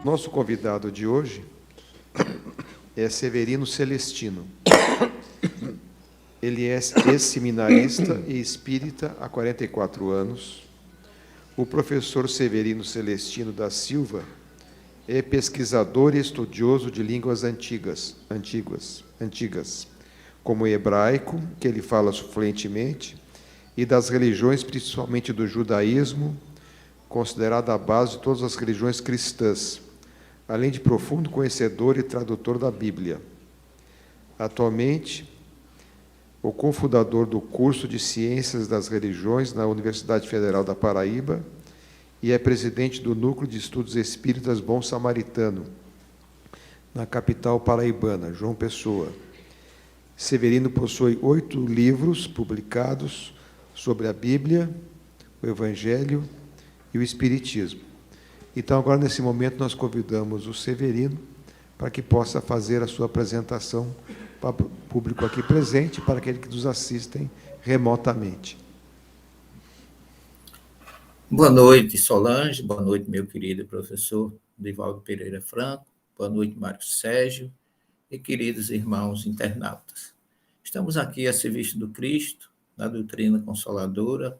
Nosso convidado de hoje é Severino Celestino. Ele é ex-seminarista e espírita há 44 anos. O professor Severino Celestino da Silva é pesquisador e estudioso de línguas antigas, como o hebraico, que ele fala fluentemente, e das religiões, principalmente do judaísmo, considerada a base de todas as religiões cristãs, além de profundo conhecedor e tradutor da Bíblia. Atualmente, o cofundador do curso de Ciências das Religiões na Universidade Federal da Paraíba e é presidente do Núcleo de Estudos Espíritas Bom Samaritano, na capital paraibana, João Pessoa. Severino possui 8 livros publicados sobre a Bíblia, o Evangelho e o Espiritismo. Então, agora, nesse momento, nós convidamos o Severino para que possa fazer a sua apresentação para o público aqui presente e para aqueles que nos assistem remotamente. Boa noite, Solange. Boa noite, meu querido professor Divaldo Pereira Franco. Boa noite, Mário Sérgio e queridos irmãos internautas. Estamos aqui a serviço do Cristo, na doutrina consoladora,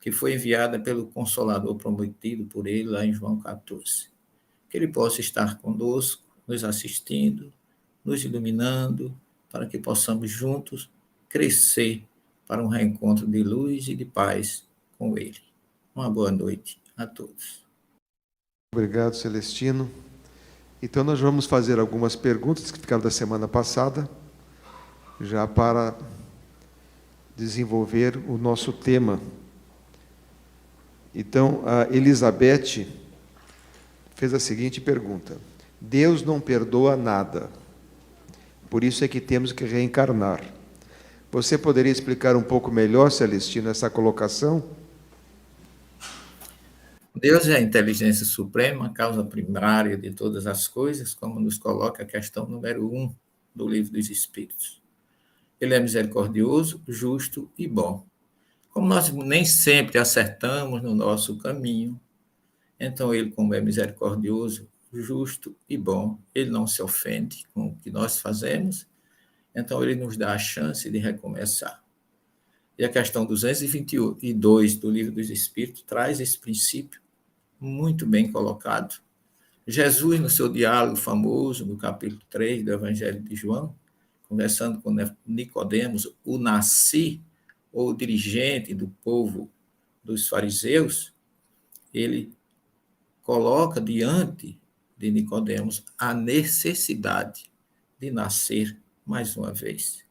que foi enviada pelo Consolador prometido por ele lá em João 14. Que ele possa estar conosco, nos assistindo, nos iluminando, para que possamos juntos crescer para um reencontro de luz e de paz com ele. Uma boa noite a todos. Obrigado, Celestino. Então, nós vamos fazer algumas perguntas que ficaram da semana passada, já para desenvolver o nosso tema. Então, a Elizabeth fez a seguinte pergunta: Deus não perdoa nada, por isso é que temos que reencarnar. Você poderia explicar um pouco melhor, Celestino, essa colocação? Deus é a inteligência suprema, a causa primária de todas as coisas, como nos coloca a questão número 1 do Livro dos Espíritos. Ele é misericordioso, justo e bom. Como nós nem sempre acertamos no nosso caminho, então ele, como é misericordioso, justo e bom, ele não se ofende com o que nós fazemos, então ele nos dá a chance de recomeçar. E a questão 222 do Livro dos Espíritos traz esse princípio muito bem colocado. Jesus, no seu diálogo famoso, no capítulo 3 do Evangelho de João, conversando com Nicodemos, o nasci, ou dirigente do povo dos fariseus, ele coloca diante de Nicodemos a necessidade de nascer mais uma vez.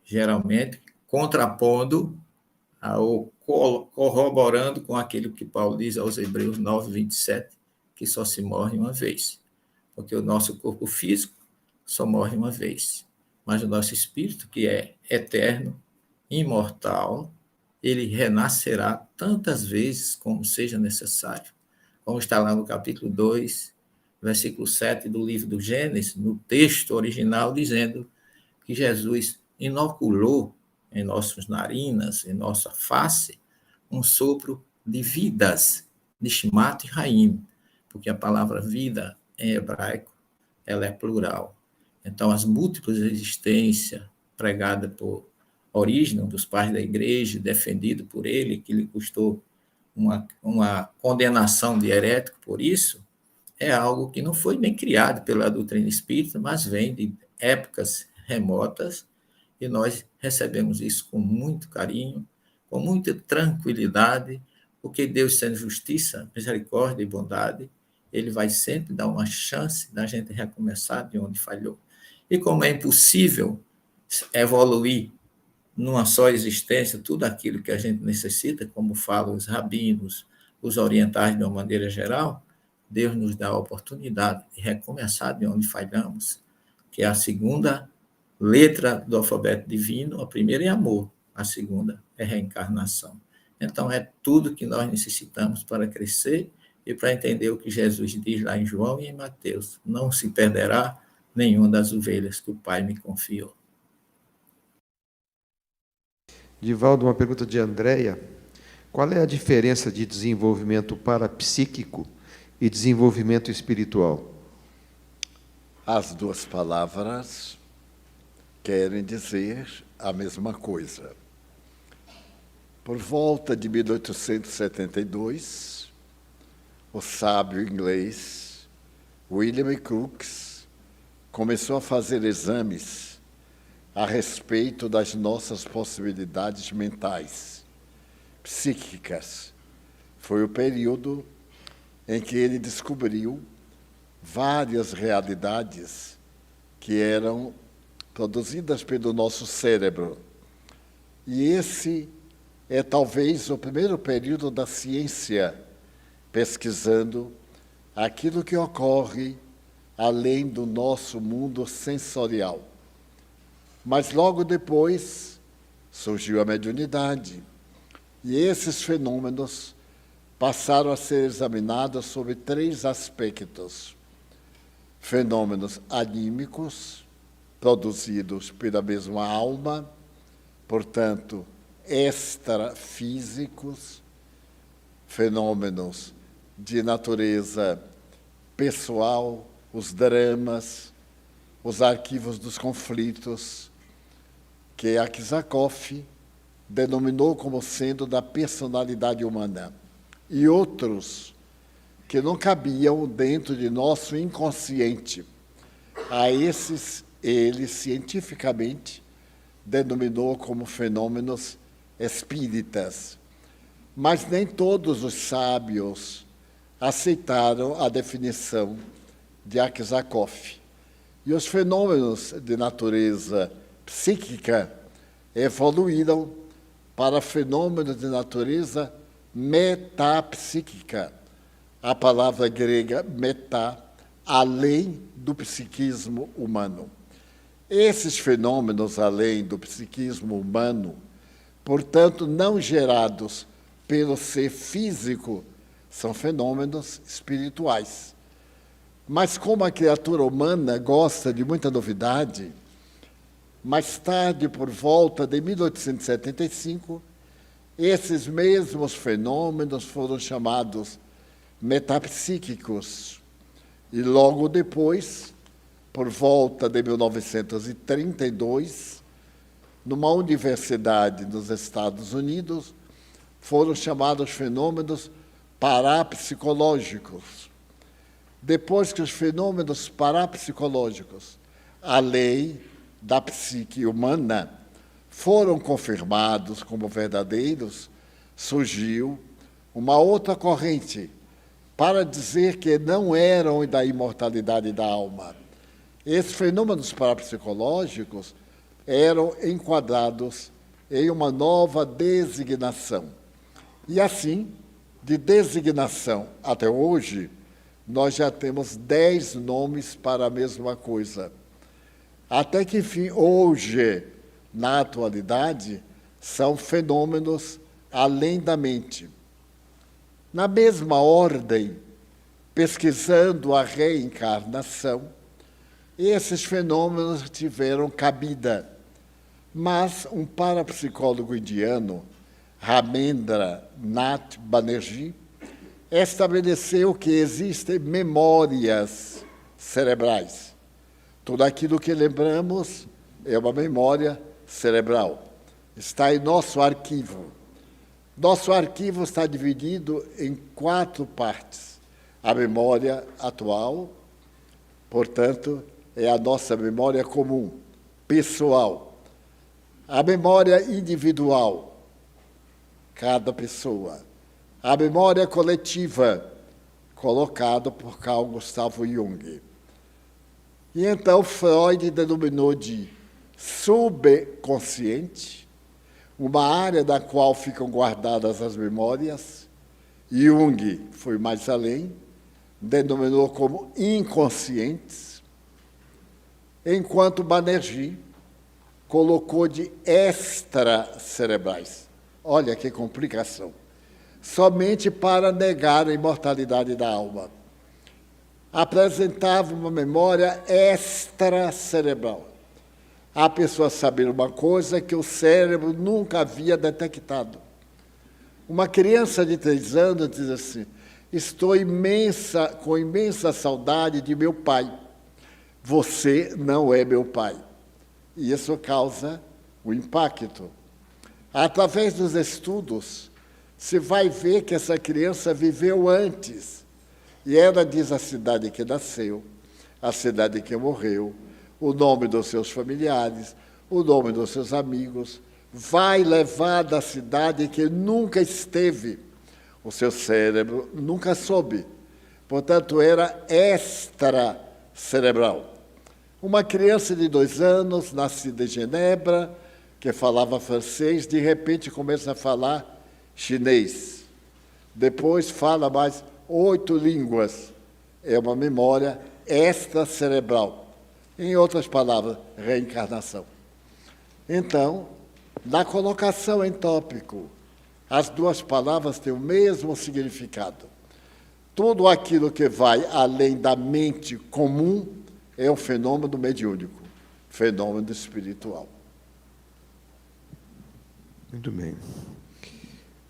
Geralmente, contrapondo ou corroborando com aquilo que Paulo diz aos Hebreus 9:27, que só se morre uma vez. Porque o nosso corpo físico só morre uma vez. Mas o nosso espírito, que é eterno, imortal, ele renascerá tantas vezes como seja necessário. Como está lá no capítulo 2, versículo 7 do livro do Gênesis, no texto original, dizendo que Jesus inoculou em nossas narinas, em nossa face, um sopro de vidas, Nishmat Haim, porque a palavra vida, em hebraico, ela é plural. Então, as múltiplas existências pregadas por Orígenes, dos pais da igreja, defendido por ele, que lhe custou uma condenação de herético por isso, é algo que não foi nem criado pela doutrina espírita, mas vem de épocas remotas, e nós recebemos isso com muito carinho, com muita tranquilidade, porque Deus, sendo justiça, misericórdia e bondade, ele vai sempre dar uma chance da gente recomeçar de onde falhou. E como é impossível evoluir numa só existência tudo aquilo que a gente necessita, como falam os rabinos, os orientais de uma maneira geral, Deus nos dá a oportunidade de recomeçar de onde falhamos, que é a segunda letra do alfabeto divino. A primeira é amor, a segunda é reencarnação. Então, é tudo que nós necessitamos para crescer e para entender o que Jesus diz lá em João e em Mateus: não se perderá nenhuma das ovelhas que o Pai me confiou. Divaldo, uma pergunta de Andréia. Qual é a diferença de desenvolvimento parapsíquico e desenvolvimento espiritual? As duas palavras querem dizer a mesma coisa. Por volta de 1872, o sábio inglês William Crookes começou a fazer exames a respeito das nossas possibilidades mentais, psíquicas. Foi o período em que ele descobriu várias realidades que eram produzidas pelo nosso cérebro. E esse é talvez o primeiro período da ciência pesquisando aquilo que ocorre além do nosso mundo sensorial. Mas logo depois surgiu a mediunidade, e esses fenômenos passaram a ser examinados sob 3 aspectos: fenômenos anímicos, produzidos pela mesma alma, portanto, extrafísicos, fenômenos de natureza pessoal, os dramas, os arquivos dos conflitos, que Aksakov denominou como sendo da personalidade humana, e outros que não cabiam dentro de nosso inconsciente. A esses, ele cientificamente denominou como fenômenos espíritas. Mas nem todos os sábios aceitaram a definição de Aksakov. E os fenômenos de natureza psíquica evoluíram para fenômenos de natureza metapsíquica. A palavra grega meta, além do psiquismo humano. Esses fenômenos além do psiquismo humano, portanto, não gerados pelo ser físico, são fenômenos espirituais. Mas como a criatura humana gosta de muita novidade, mais tarde, por volta de 1875, esses mesmos fenômenos foram chamados metapsíquicos. E logo depois, por volta de 1932, numa universidade nos Estados Unidos, foram chamados fenômenos parapsicológicos. Depois que os fenômenos parapsicológicos, além da psique humana, foram confirmados como verdadeiros, surgiu uma outra corrente para dizer que não eram da imortalidade da alma. Esses fenômenos parapsicológicos eram enquadrados em uma nova designação. E assim, de designação até hoje, nós já temos 10 nomes para a mesma coisa. Até que, enfim, hoje, na atualidade, são fenômenos além da mente. Na mesma ordem, pesquisando a reencarnação, esses fenômenos tiveram cabida. Mas um parapsicólogo indiano, Ramendra Nath Banerjee, estabeleceu que existem memórias cerebrais. Tudo aquilo que lembramos é uma memória cerebral. Está em nosso arquivo. Nosso arquivo está dividido em 4 partes. A memória atual, portanto, é a nossa memória comum, pessoal. A memória individual, cada pessoa. A memória coletiva, colocada por Carl Gustav Jung. E então Freud denominou de subconsciente, uma área da qual ficam guardadas as memórias. Jung foi mais além, denominou como inconscientes, enquanto Banerjee colocou de extracerebrais. Olha que complicação. Somente para negar a imortalidade da alma. Apresentava uma memória extracerebral. A pessoa saber uma coisa que o cérebro nunca havia detectado. Uma criança de 3 anos diz assim: estou com imensa saudade de meu pai. Você não é meu pai. E isso causa o impacto. Através dos estudos, se vai ver que essa criança viveu antes. E ela diz a cidade que nasceu, a cidade que morreu, o nome dos seus familiares, o nome dos seus amigos. Vai levar da cidade que nunca esteve. O seu cérebro nunca soube. Portanto, era extracerebral. Uma criança de 2 anos, nascida em Genebra, que falava francês, de repente começa a falar chinês. Depois fala mais 8 línguas. É uma memória extracerebral. Em outras palavras, reencarnação. Então, na colocação em tópico, as 2 palavras têm o mesmo significado. Tudo aquilo que vai além da mente comum é um fenômeno mediúnico, fenômeno espiritual. Muito bem.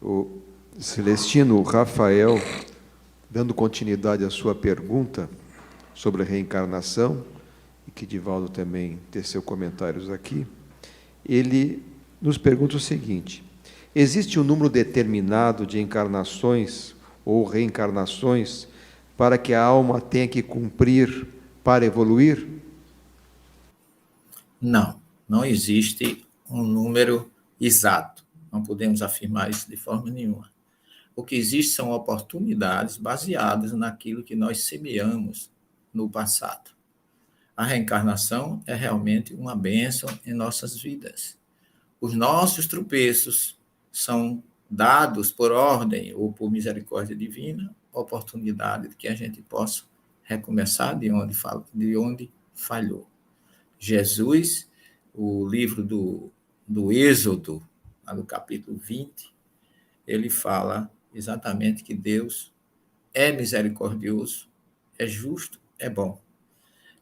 O Celestino Rafael, dando continuidade à sua pergunta sobre a reencarnação, e que Divaldo também teceu comentários aqui, ele nos pergunta o seguinte: existe um número determinado de encarnações ou reencarnações para que a alma tenha que cumprir para evoluir? Não, não existe um número exato. Não podemos afirmar isso de forma nenhuma. O que existe são oportunidades baseadas naquilo que nós semeamos no passado. A reencarnação é realmente uma bênção em nossas vidas. Os nossos tropeços são dados por ordem ou por misericórdia divina, oportunidade de que a gente possa recomeçar de onde falhou. Jesus, o livro do Êxodo, no capítulo 20, ele fala exatamente que Deus é misericordioso, é justo, é bom.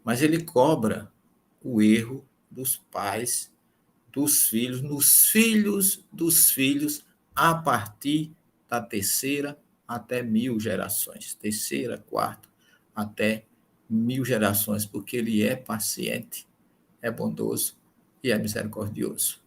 Mas ele cobra o erro dos pais, dos filhos, nos filhos dos filhos, a partir da 3ª até 1000 gerações. 3ª, 4ª, até 1000 gerações, porque ele é paciente, é bondoso e é misericordioso.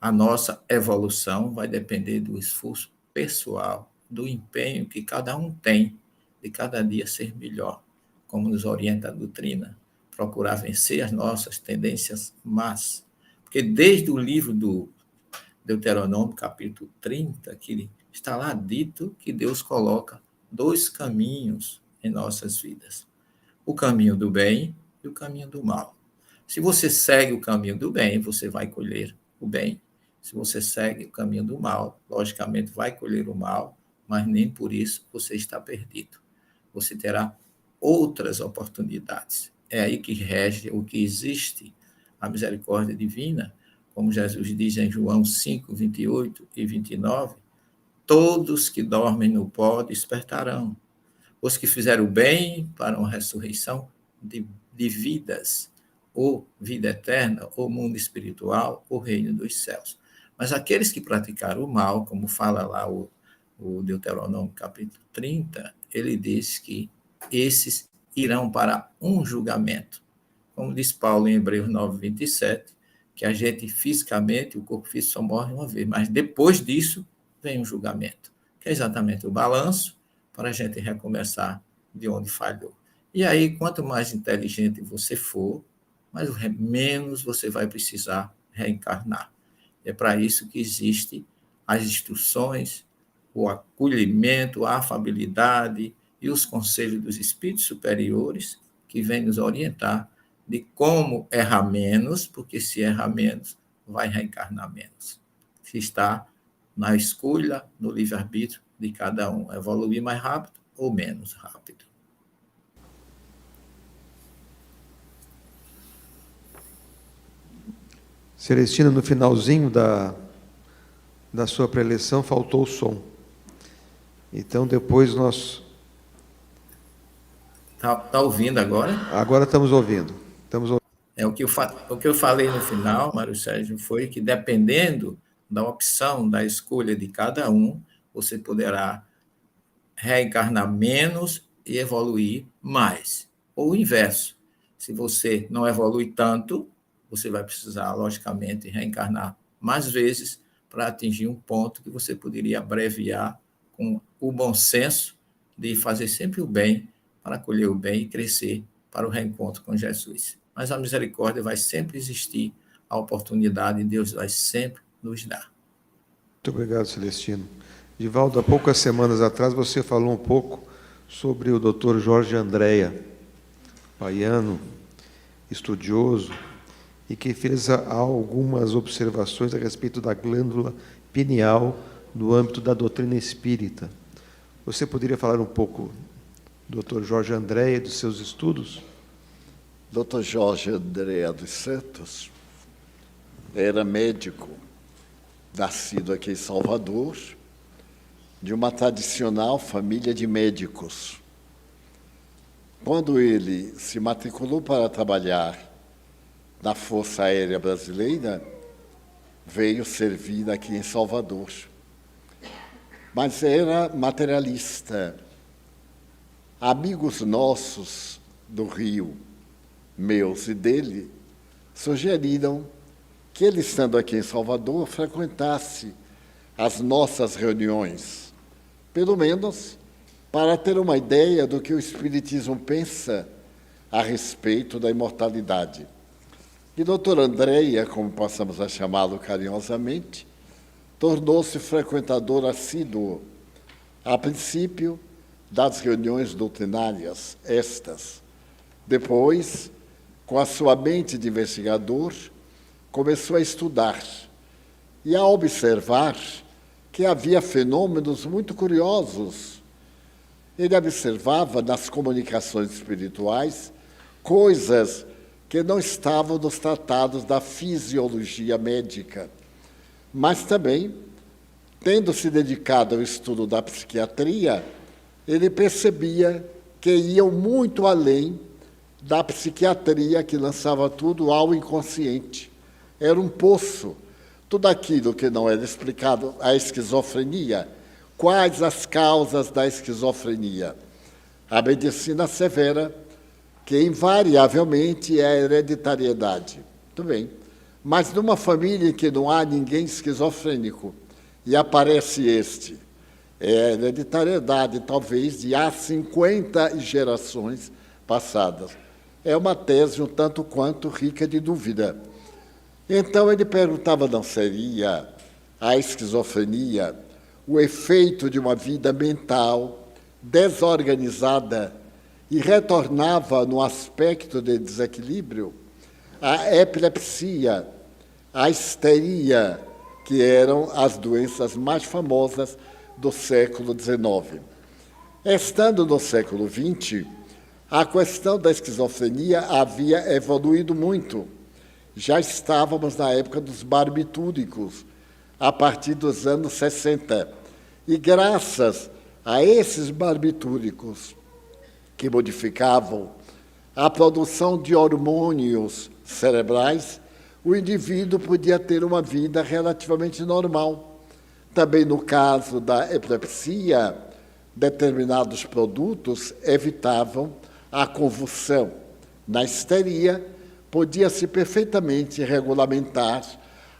A nossa evolução vai depender do esforço pessoal, do empenho que cada um tem de cada dia ser melhor, como nos orienta a doutrina, procurar vencer as nossas tendências más. Porque desde o livro do Deuteronômio, capítulo 30, que está lá dito que Deus coloca 2 caminhos em nossas vidas: o caminho do bem e o caminho do mal. Se você segue o caminho do bem, você vai colher o bem. Se você segue o caminho do mal, logicamente vai colher o mal, mas nem por isso você está perdido. Você terá outras oportunidades. É aí que rege, o que existe, a misericórdia divina, como Jesus diz em João 5, 28 e 29, todos que dormem no pó despertarão. Os que fizeram o bem para uma ressurreição de vidas, ou vida eterna, ou mundo espiritual, ou reino dos céus. Mas aqueles que praticaram o mal, como fala lá o Deuteronômio capítulo 30, ele diz que esses irão para um julgamento. Como diz Paulo em Hebreus 9, 27, que a gente fisicamente, o corpo físico só morre uma vez, mas depois disso vem o julgamento, que é exatamente o balanço para a gente recomeçar de onde falhou. E aí, quanto mais inteligente você for, menos você vai precisar reencarnar. É para isso que existem as instruções, o acolhimento, a afabilidade e os conselhos dos espíritos superiores, que vêm nos orientar de como errar menos, porque se errar menos, vai reencarnar menos. Se está na escolha, no livre-arbítrio de cada um, evoluir mais rápido ou menos rápido. Celestina, no finalzinho da sua preleção, faltou o som. Então, depois nós... Tá ouvindo agora? Agora estamos ouvindo. O que eu falei no final, Mário Sérgio, foi que dependendo da opção, da escolha de cada um, você poderá reencarnar menos e evoluir mais. Ou o inverso. Se você não evolui tanto, você vai precisar, logicamente, reencarnar mais vezes para atingir um ponto que você poderia abreviar com o bom senso de fazer sempre o bem para colher o bem e crescer para o reencontro com Jesus. Mas a misericórdia vai sempre existir, a oportunidade Deus vai sempre nos dar. Muito obrigado, Celestino. Divaldo, há poucas semanas atrás você falou um pouco sobre o Dr. Jorge Andréa, baiano, estudioso, e que fez algumas observações a respeito da glândula pineal no âmbito da doutrina espírita. Você poderia falar um pouco, Dr. Jorge Andréa, dos seus estudos? Dr. Jorge Andréa dos Santos era médico, nascido aqui em Salvador, de uma tradicional família de médicos. Quando ele se matriculou para trabalhar na Força Aérea Brasileira, veio servir aqui em Salvador. Mas era materialista. Amigos nossos do Rio, meus e dele, sugeriram que ele, estando aqui em Salvador, frequentasse as nossas reuniões, pelo menos para ter uma ideia do que o Espiritismo pensa a respeito da imortalidade. E Dr. Andréa, como passamos a chamá-lo carinhosamente, tornou-se frequentador assíduo, a princípio, das reuniões doutrinárias, estas. Depois, com a sua mente de investigador, começou a estudar e a observar que havia fenômenos muito curiosos. Ele observava nas comunicações espirituais coisas que não estavam nos tratados da fisiologia médica, mas também, tendo se dedicado ao estudo da psiquiatria, ele percebia que iam muito além da psiquiatria que lançava tudo ao inconsciente. Era um poço. Tudo aquilo que não era explicado, a esquizofrenia. Quais as causas da esquizofrenia? A medicina assevera que, invariavelmente, é a hereditariedade. Muito bem. Mas numa família em que não há ninguém esquizofrênico, e aparece este, é a hereditariedade, talvez, de há 50 gerações passadas. É uma tese um tanto quanto rica de dúvida. Então ele perguntava, não seria a esquizofrenia o efeito de uma vida mental desorganizada e retornava no aspecto de desequilíbrio? A epilepsia, a histeria, que eram as doenças mais famosas do século XIX. Estando no século XX, a questão da esquizofrenia havia evoluído muito. Já estávamos na época dos barbitúricos, a partir dos anos 60. E graças a esses barbitúricos, que modificavam a produção de hormônios cerebrais, o indivíduo podia ter uma vida relativamente normal. Também no caso da epilepsia, determinados produtos evitavam a convulsão. Na histeria, podia-se perfeitamente regulamentar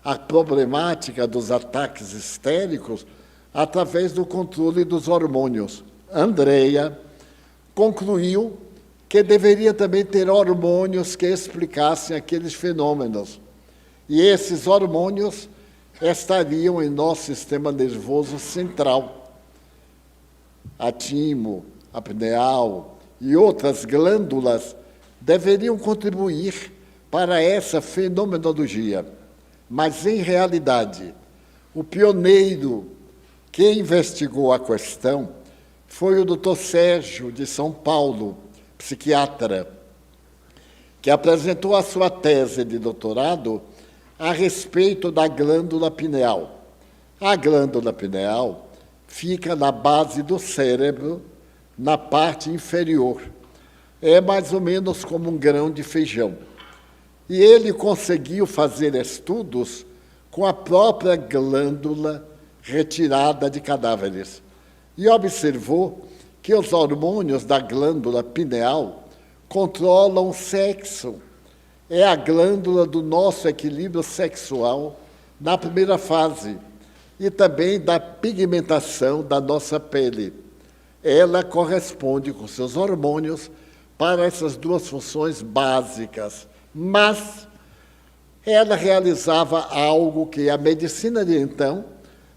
a problemática dos ataques histéricos através do controle dos hormônios. Andréa concluiu que deveria também ter hormônios que explicassem aqueles fenômenos. E esses hormônios estariam em nosso sistema nervoso central. A timo, a pineal e outras glândulas deveriam contribuir para essa fenomenologia. Mas, em realidade, o pioneiro que investigou a questão foi o Dr. Sérgio, de São Paulo, psiquiatra, que apresentou a sua tese de doutorado a respeito da glândula pineal. A glândula pineal fica na base do cérebro, na parte inferior. É mais ou menos como um grão de feijão. E ele conseguiu fazer estudos com a própria glândula retirada de cadáveres. e observou que os hormônios da glândula pineal controlam o sexo. É a glândula do nosso equilíbrio sexual na primeira fase e também da pigmentação da nossa pele. Ela corresponde com seus hormônios para essas duas funções básicas, mas ela realizava algo que a medicina de então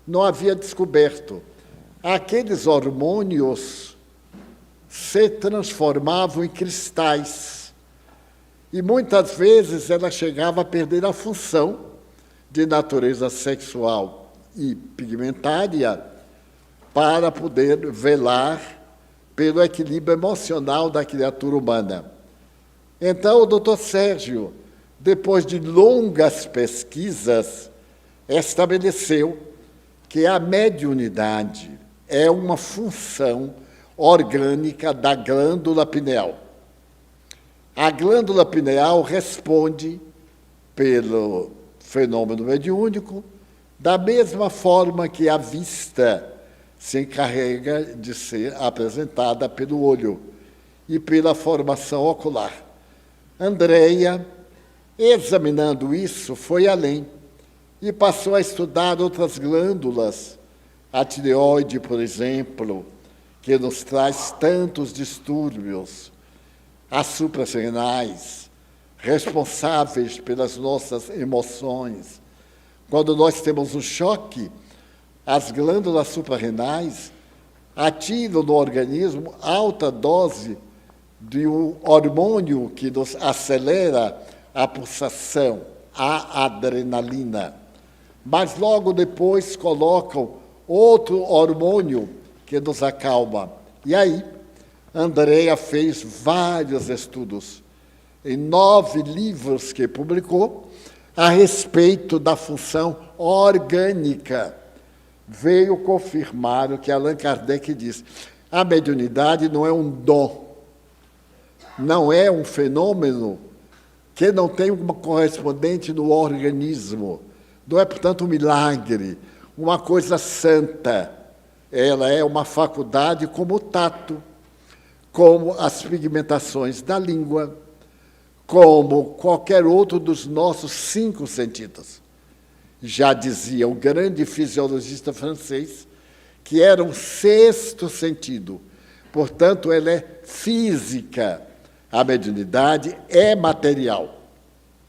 não havia descoberto. Aqueles hormônios se transformavam em cristais e muitas vezes ela chegava a perder a função de natureza sexual e pigmentária para poder velar pelo equilíbrio emocional da criatura humana. Então, o doutor Sérgio, depois de longas pesquisas, estabeleceu que a mediunidade é uma função orgânica da glândula pineal. A glândula pineal responde pelo fenômeno mediúnico da mesma forma que a vista se encarrega de ser apresentada pelo olho e pela formação ocular. Andréia, examinando isso, foi além e passou a estudar outras glândulas, a tireoide, por exemplo, que nos traz tantos distúrbios, as suprarrenais, responsáveis pelas nossas emoções. Quando nós temos um choque, as glândulas suprarrenais atiram no organismo alta dose de um hormônio que nos acelera a pulsação, a adrenalina. Mas logo depois colocam outro hormônio que nos acalma. E aí, Andréia fez vários estudos, em 9 livros que publicou, a respeito da função orgânica. Veio confirmar o que Allan Kardec diz. A mediunidade não é um dom, não é um fenômeno que não tem uma correspondente no organismo. Não é, portanto, um milagre, uma coisa santa. Ela é uma faculdade como o tato, como as pigmentações da língua, como qualquer outro dos nossos 5 sentidos. Já dizia o grande fisiologista francês que era um 6º sentido. Portanto, ela é física. A mediunidade é material,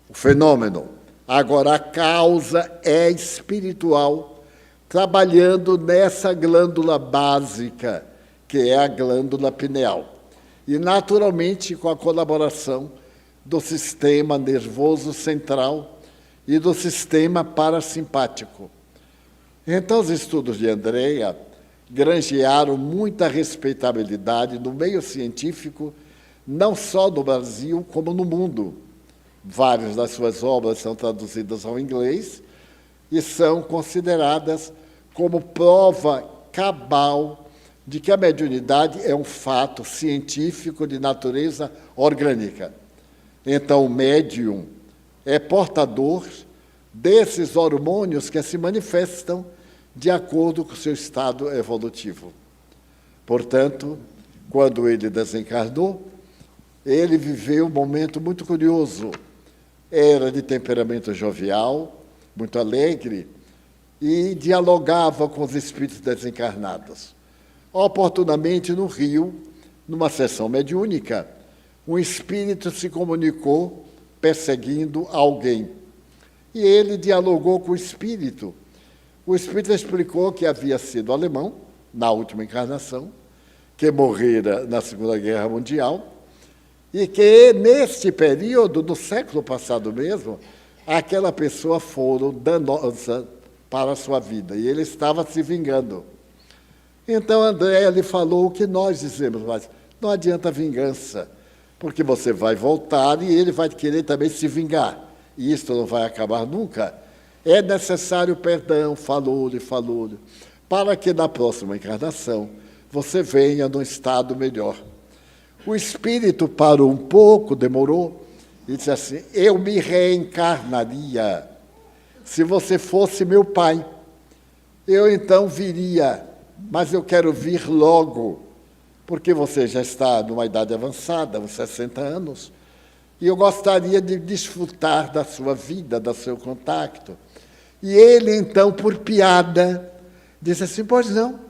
o fenômeno. Agora, a causa é espiritual, trabalhando nessa glândula básica, que é a glândula pineal. E, naturalmente, com a colaboração do sistema nervoso central e do sistema parasimpático. Então, os estudos de Andréia granjearam muita respeitabilidade no meio científico, não só no Brasil, como no mundo. Várias das suas obras são traduzidas ao inglês e são consideradas como prova cabal de que a mediunidade é um fato científico de natureza orgânica. Então, o médium é portador desses hormônios que se manifestam de acordo com o seu estado evolutivo. Portanto, quando ele desencarnou, ele viveu um momento muito curioso. Era de temperamento jovial, muito alegre, e dialogava com os espíritos desencarnados. Oportunamente, no Rio, numa sessão mediúnica, um espírito se comunicou perseguindo alguém. E ele dialogou com o espírito. O espírito explicou que havia sido alemão, na última encarnação, que morrera na Segunda Guerra Mundial, e que, neste período, no século passado mesmo, aquela pessoa foram danosa para a sua vida, e ele estava se vingando. Então, Andréia lhe falou o que nós dizemos, mas não adianta vingança, porque você vai voltar e ele vai querer também se vingar, e isso não vai acabar nunca. É necessário perdão, falou-lhe, para que na próxima encarnação você venha num estado melhor. O espírito parou um pouco, demorou, e disse assim: eu me reencarnaria se você fosse meu pai. Eu então viria mas eu quero vir logo, porque você já está numa idade avançada, uns 60 anos, e eu gostaria de desfrutar da sua vida, do seu contato. E ele, então, por piada, disse assim, pois não,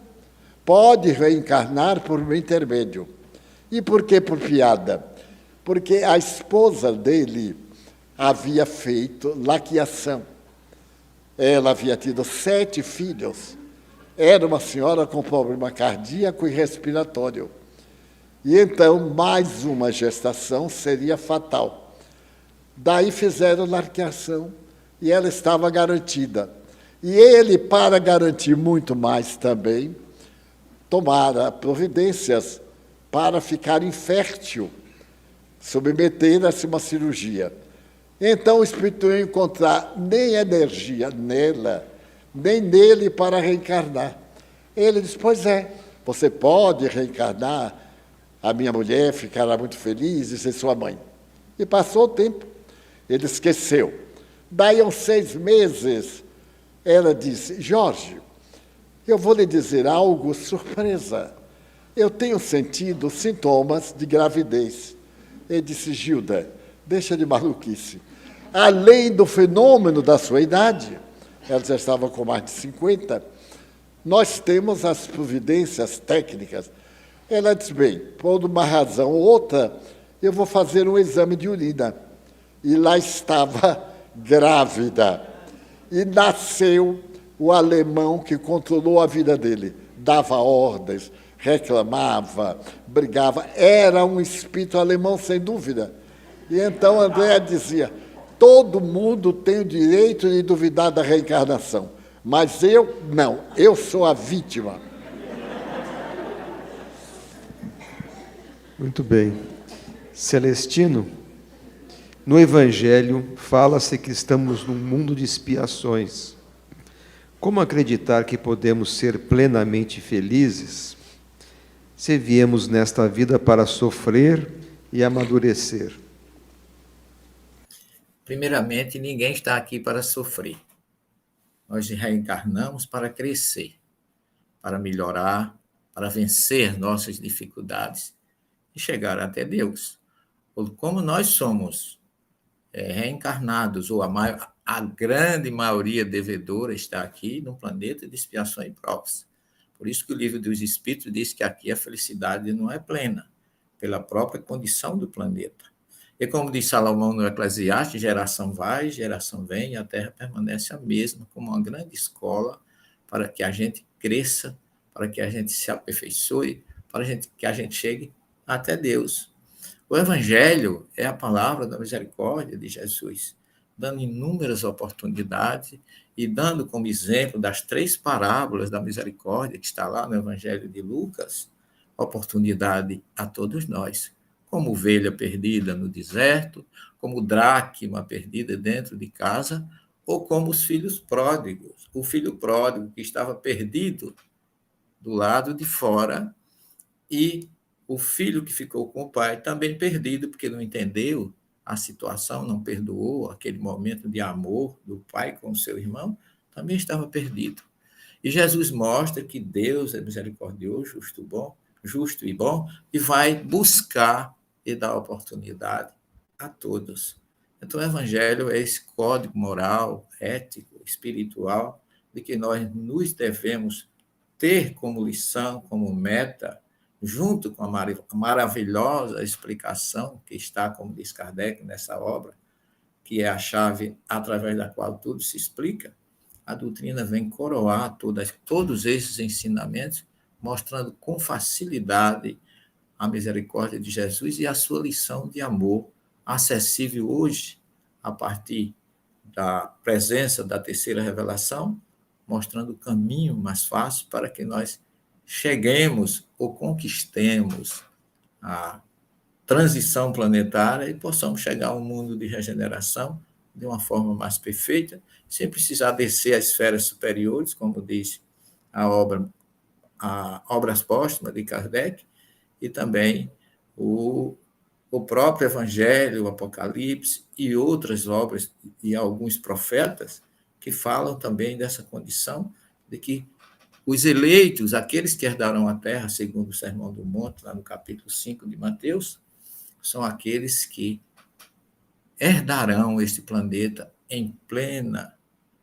pode reencarnar por meu intermédio. E por que por piada? Porque a esposa dele havia feito laqueação. Ela havia tido 7 filhos. Era uma senhora com problema cardíaco e respiratório. E então, mais uma gestação seria fatal. Daí fizeram laqueação e ela estava garantida. E ele, para garantir muito mais também, tomara providências para ficar infértil, submeter-se a uma cirurgia. Então o espírito não ia encontrar nem energia nela, nem nele para reencarnar. Ele disse, pois é, você pode reencarnar, a minha mulher ficará muito feliz de ser sua mãe. E passou o tempo, ele esqueceu. Daí, aos 6 meses, ela disse, Jorge, eu vou lhe dizer algo surpresa. Eu tenho sentido sintomas de gravidez. Ele disse, Gilda, deixa de maluquice. Além do fenômeno da sua idade, ela já estava com mais de 50, nós temos as providências técnicas. Ela disse, bem, por uma razão ou outra, eu vou fazer um exame de urina. E lá estava grávida. E nasceu o alemão que controlou a vida dele. Dava ordens, reclamava, brigava. Era um espírito alemão, sem dúvida. E então Andréa dizia, todo mundo tem o direito de duvidar da reencarnação, mas eu não, eu sou a vítima. Muito bem. Celestino, no Evangelho fala-se que estamos num mundo de expiações. Como acreditar que podemos ser plenamente felizes se viemos nesta vida para sofrer e amadurecer? Primeiramente, ninguém está aqui para sofrer. Nós reencarnamos para crescer, para melhorar, para vencer nossas dificuldades e chegar até Deus. Como nós somos reencarnados, ou a grande maioria devedora está aqui no planeta de expiação e provas. Por isso que o Livro dos Espíritos diz que aqui a felicidade não é plena, pela própria condição do planeta. E como diz Salomão no Eclesiastes, geração vai, geração vem, e a Terra permanece a mesma, como uma grande escola para que a gente cresça, para que a gente se aperfeiçoe, para que a gente chegue até Deus. O Evangelho é a palavra da misericórdia de Jesus, dando inúmeras oportunidades e dando como exemplo das 3 parábolas da misericórdia que está lá no Evangelho de Lucas, oportunidade a todos nós, como ovelha perdida no deserto, como dracma perdida dentro de casa, ou como os filhos pródigos. O filho pródigo que estava perdido do lado de fora e o filho que ficou com o pai também perdido, porque não entendeu a situação, não perdoou aquele momento de amor do pai com o seu irmão, também estava perdido. E Jesus mostra que Deus é misericordioso, justo e bom, e vai buscar e dar oportunidade a todos. Então, o Evangelho é esse código moral, ético, espiritual, de que nós nos devemos ter como lição, como meta, junto com a maravilhosa explicação que está, como diz Kardec, nessa obra, que é a chave através da qual tudo se explica, a doutrina vem coroar todos esses ensinamentos, mostrando com facilidade a misericórdia de Jesus e a sua lição de amor, acessível hoje, a partir da presença da terceira revelação, mostrando o caminho mais fácil para que nós cheguemos ou conquistemos a transição planetária e possamos chegar a um mundo de regeneração de uma forma mais perfeita, sem precisar descer às esferas superiores, como diz a Obras Póstumas de Kardec, e também o próprio Evangelho, o Apocalipse e outras obras e alguns profetas que falam também dessa condição de que Os eleitos, aqueles que herdarão a terra, segundo o Sermão do Monte, lá no capítulo 5 de Mateus, são aqueles que herdarão este planeta em plena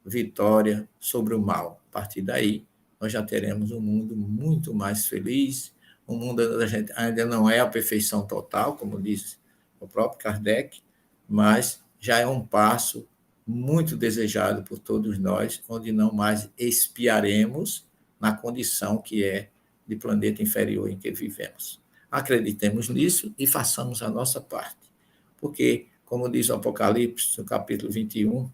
vitória sobre o mal. A partir daí, nós já teremos um mundo muito mais feliz, um mundo onde a gente ainda não é a perfeição total, como diz o próprio Kardec, mas já é um passo muito desejado por todos nós, onde não mais expiaremos na condição que é de planeta inferior em que vivemos. Acreditemos nisso e façamos a nossa parte, porque, como diz o Apocalipse, no capítulo 21,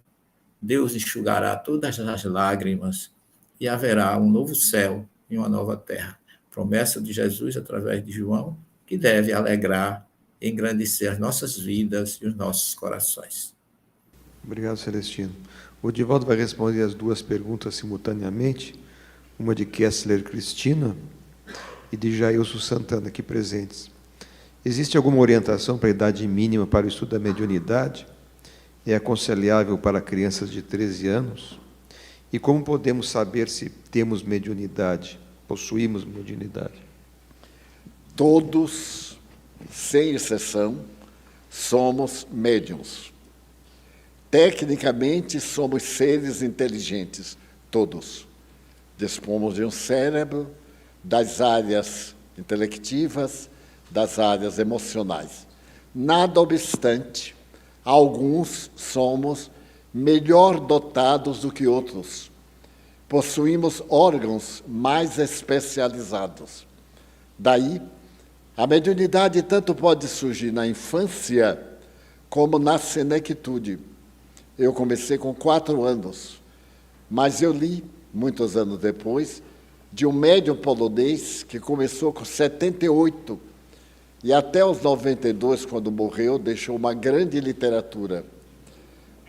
Deus enxugará todas as lágrimas e haverá um novo céu e uma nova terra. Promessa de Jesus através de João, que deve alegrar e engrandecer as nossas vidas e os nossos corações. Obrigado, Celestino. O Divaldo vai responder as duas perguntas simultaneamente, uma de Kessler Cristina e de Jailson Santana, aqui presentes. Existe alguma orientação para a idade mínima para o estudo da mediunidade? É aconselhável para crianças de 13 anos? E como podemos saber se temos mediunidade, possuímos mediunidade? Todos, sem exceção, somos médiuns. Tecnicamente, somos seres inteligentes, todos. Dispomos de um cérebro, das áreas intelectivas, das áreas emocionais. Nada obstante, alguns somos melhor dotados do que outros. Possuímos órgãos mais especializados. Daí, a mediunidade tanto pode surgir na infância como na senectude. Eu comecei com 4 anos, mas eu li, muitos anos depois, de um médium polonês que começou com 78 e até os 92, quando morreu, deixou uma grande literatura.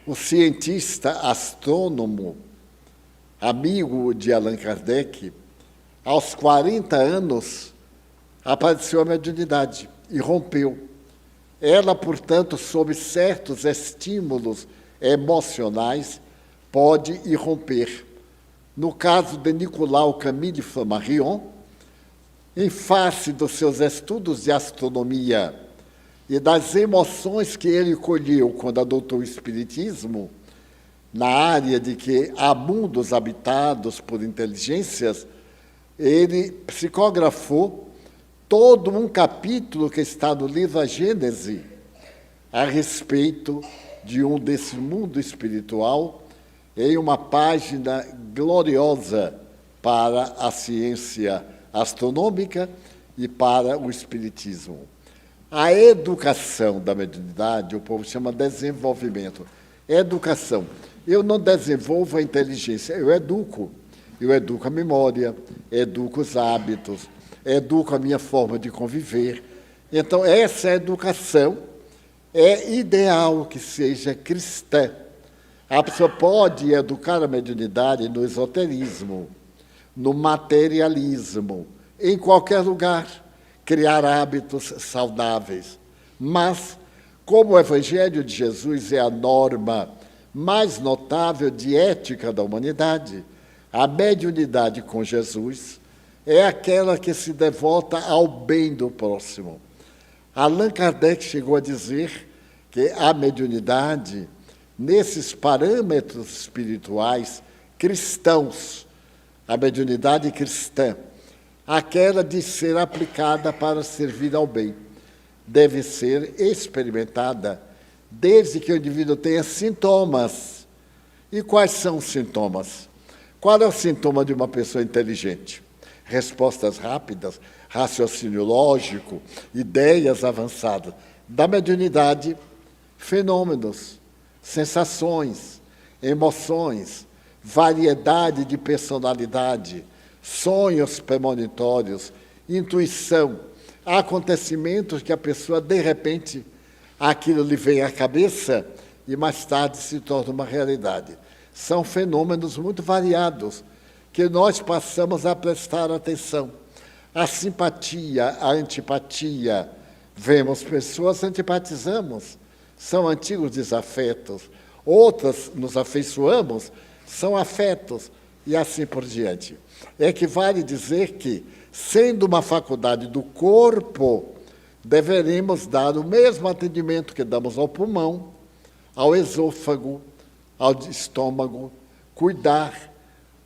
O cientista astrônomo, amigo de Allan Kardec, aos 40 anos, apareceu a mediunidade e rompeu. Ela, portanto, sob certos estímulos emocionais, pode irromper. No caso de Nicolau Camille Flammarion, em face dos seus estudos de astronomia e das emoções que ele colheu quando adotou o Espiritismo, na área de que há mundos habitados por inteligências, ele psicografou todo um capítulo que está no livro A Gênese, a respeito de um desse mundo espiritual, em uma página gloriosa para a ciência astronômica e para o espiritismo. A educação da mediunidade, o povo chama desenvolvimento. Educação. Eu não desenvolvo a inteligência, eu educo. Eu educo a memória, educo os hábitos, educo a minha forma de conviver. Então, essa educação é ideal que seja cristã. A pessoa pode educar a mediunidade no esoterismo, no materialismo, em qualquer lugar, criar hábitos saudáveis. Mas, como o Evangelho de Jesus é a norma mais notável de ética da humanidade, a mediunidade com Jesus é aquela que se devota ao bem do próximo. Allan Kardec chegou a dizer que a mediunidade, nesses parâmetros espirituais cristãos, a mediunidade cristã, aquela de ser aplicada para servir ao bem, deve ser experimentada desde que o indivíduo tenha sintomas. E quais são os sintomas? Qual é o sintoma de uma pessoa inteligente? Respostas rápidas, raciocínio lógico, ideias avançadas. Da mediunidade, fenômenos, sensações, emoções, variedade de personalidade, sonhos premonitórios, intuição, acontecimentos que a pessoa, de repente, aquilo lhe vem à cabeça e mais tarde se torna uma realidade. São fenômenos muito variados que nós passamos a prestar atenção. A simpatia, a antipatia, vemos pessoas, antipatizamos, são antigos desafetos. Outras nos afeiçoamos, são afetos. e assim por diante. Equivale dizer que, sendo uma faculdade do corpo, deveríamos dar o mesmo atendimento que damos ao pulmão, ao esôfago, ao estômago, cuidar.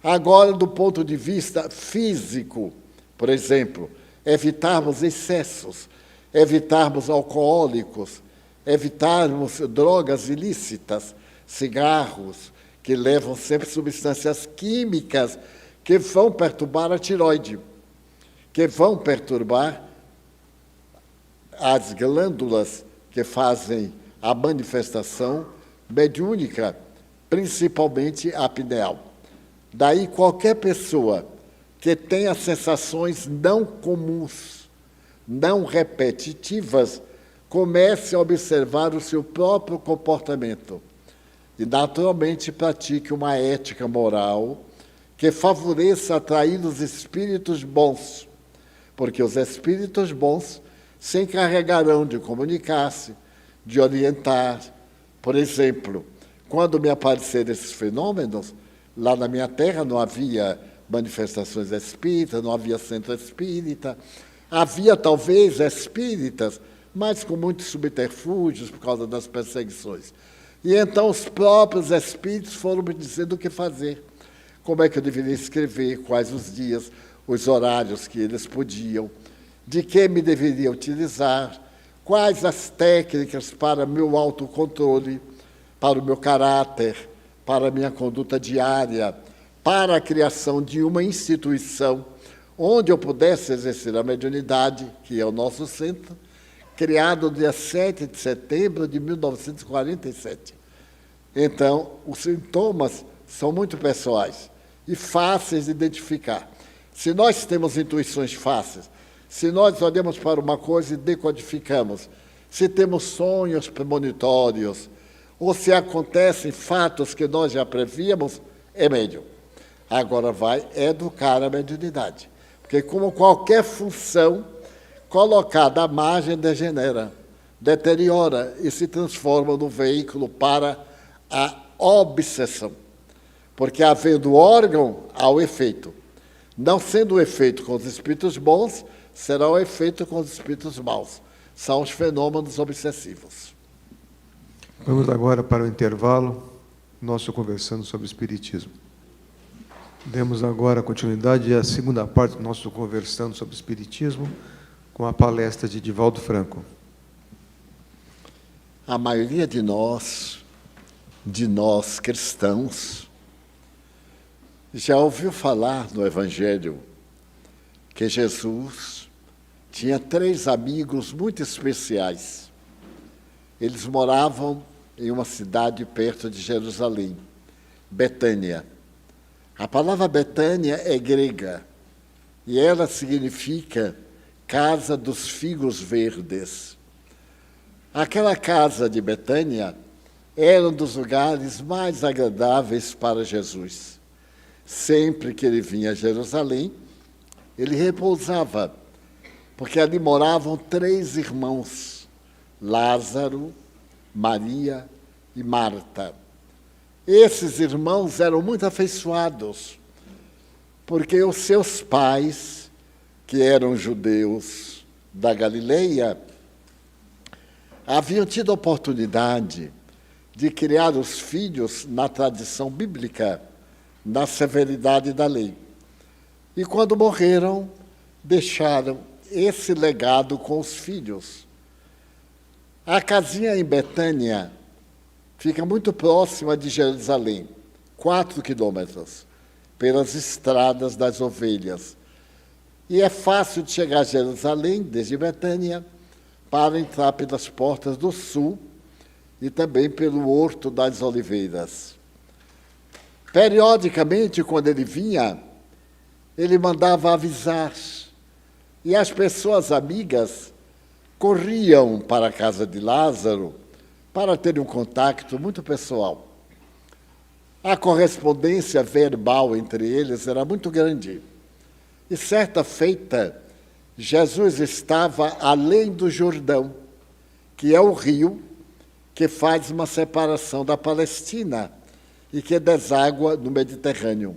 Agora, do ponto de vista físico, por exemplo, evitarmos excessos, evitarmos alcoólicos, evitarmos drogas ilícitas, cigarros, que levam sempre substâncias químicas que vão perturbar a tireoide, que vão perturbar as glândulas que fazem a manifestação mediúnica, principalmente a pineal. Daí, qualquer pessoa que tenha sensações não comuns, não repetitivas, comece a observar o seu próprio comportamento e, naturalmente, pratique uma ética moral que favoreça atrair os espíritos bons, porque os espíritos bons se encarregarão de comunicar-se, de orientar. Por exemplo, quando me apareceram esses fenômenos, lá na minha terra não havia manifestações espíritas, não havia centro espírita, havia talvez espíritas, mas com muitos subterfúgios por causa das perseguições. E então os próprios espíritos foram me dizendo o que fazer, como é que eu deveria escrever, quais os dias, os horários que eles podiam, de que me deveria utilizar, quais as técnicas para meu autocontrole, para o meu caráter, para a minha conduta diária, para a criação de uma instituição onde eu pudesse exercer a mediunidade, que é o nosso centro, criado no dia 7 de setembro de 1947. Então, os sintomas são muito pessoais e fáceis de identificar. Se nós temos intuições fáceis, se nós olhamos para uma coisa e decodificamos, se temos sonhos premonitórios, ou se acontecem fatos que nós já prevíamos, é médium. Agora vai educar a mediunidade. Porque, como qualquer função, colocada à margem degenera, deteriora e se transforma no veículo para a obsessão. Porque, havendo órgão, há o efeito. Não sendo o efeito com os espíritos bons, será o efeito com os espíritos maus. São os fenômenos obsessivos. Vamos agora para o intervalo, nosso conversando sobre Espiritismo. Demos agora continuidade à segunda parte do nosso conversando sobre Espiritismo, com a palestra de Divaldo Franco. A maioria de nós cristãos, já ouviu falar no Evangelho que Jesus tinha 3 amigos muito especiais. Eles moravam em uma cidade perto de Jerusalém, Betânia. A palavra Betânia é grega e ela significa casa dos figos verdes. Aquela casa de Betânia era um dos lugares mais agradáveis para Jesus. Sempre que ele vinha a Jerusalém, ele repousava, porque ali moravam 3 irmãos, Lázaro, Maria e Marta. Esses irmãos eram muito afeiçoados, porque os seus pais, que eram judeus da Galileia, haviam tido a oportunidade de criar os filhos na tradição bíblica, na severidade da lei. E quando morreram, deixaram esse legado com os filhos. A casinha em Betânia fica muito próxima de Jerusalém, 4 quilômetros, pelas estradas das ovelhas. E é fácil de chegar a Jerusalém, desde Betânia, para entrar pelas portas do sul e também pelo Horto das Oliveiras. Periodicamente, quando ele vinha, ele mandava avisar, e as pessoas amigas corriam para a casa de Lázaro para ter um contato muito pessoal. A correspondência verbal entre eles era muito grande. E certa feita, Jesus estava além do Jordão, que é o rio que faz uma separação da Palestina e que deságua no Mediterrâneo.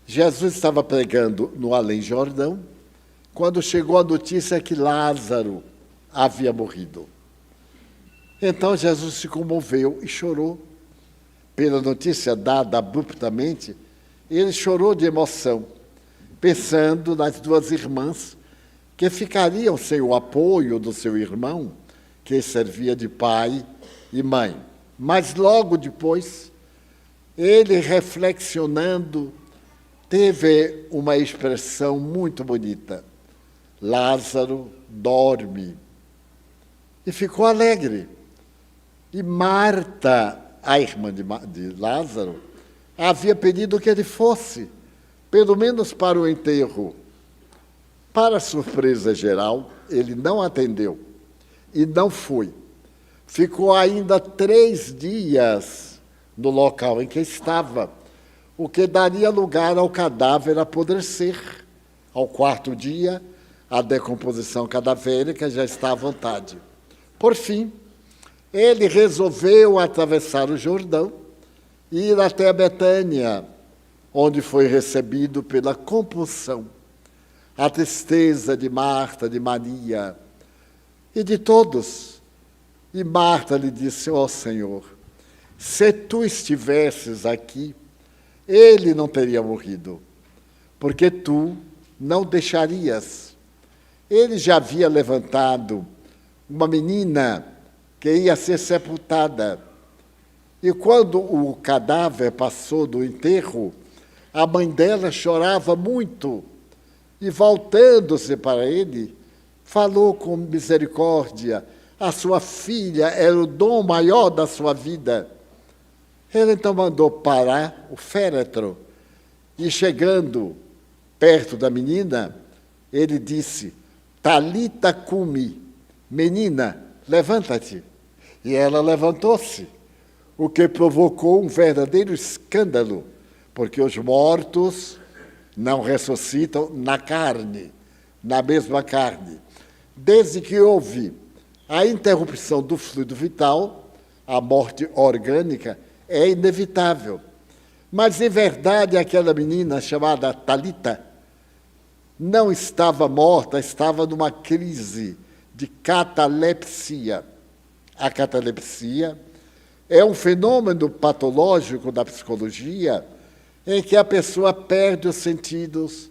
Jesus estava pregando no Além Jordão, quando chegou a notícia que Lázaro havia morrido. Então Jesus se comoveu e chorou. Pela notícia dada abruptamente, ele chorou de emoção, pensando nas duas irmãs que ficariam sem o apoio do seu irmão, que servia de pai e mãe. Mas logo depois, ele, reflexionando, teve uma expressão muito bonita. Lázaro dorme. E ficou alegre. E Marta, a irmã de Lázaro, havia pedido que ele fosse, pelo menos para o enterro. Para surpresa geral, ele não atendeu e não foi. Ficou ainda 3 dias no local em que estava, o que daria lugar ao cadáver apodrecer. Ao 4º dia, a decomposição cadavérica já está à vontade. Por fim, ele resolveu atravessar o Jordão e ir até Betânia, onde foi recebido pela compulsão, a tristeza de Marta, de Maria e de todos. E Marta lhe disse: ó Senhor, se tu estivesses aqui, ele não teria morrido, porque tu não deixarias. Ele já havia levantado uma menina que ia ser sepultada. E quando o cadáver passou do enterro, a mãe dela chorava muito. E, voltando-se para ele, falou com misericórdia. A sua filha era o dom maior da sua vida. Ele então mandou parar o féretro. E, chegando perto da menina, ele disse: Talita cumi, menina, levanta-te. E ela levantou-se, o que provocou um verdadeiro escândalo, porque os mortos não ressuscitam na carne, na mesma carne. Desde que houve a interrupção do fluido vital, a morte orgânica é inevitável. Mas, em verdade, aquela menina chamada Talita não estava morta, estava numa crise de catalepsia. A catalepsia é um fenômeno patológico da psicologia em que a pessoa perde os sentidos,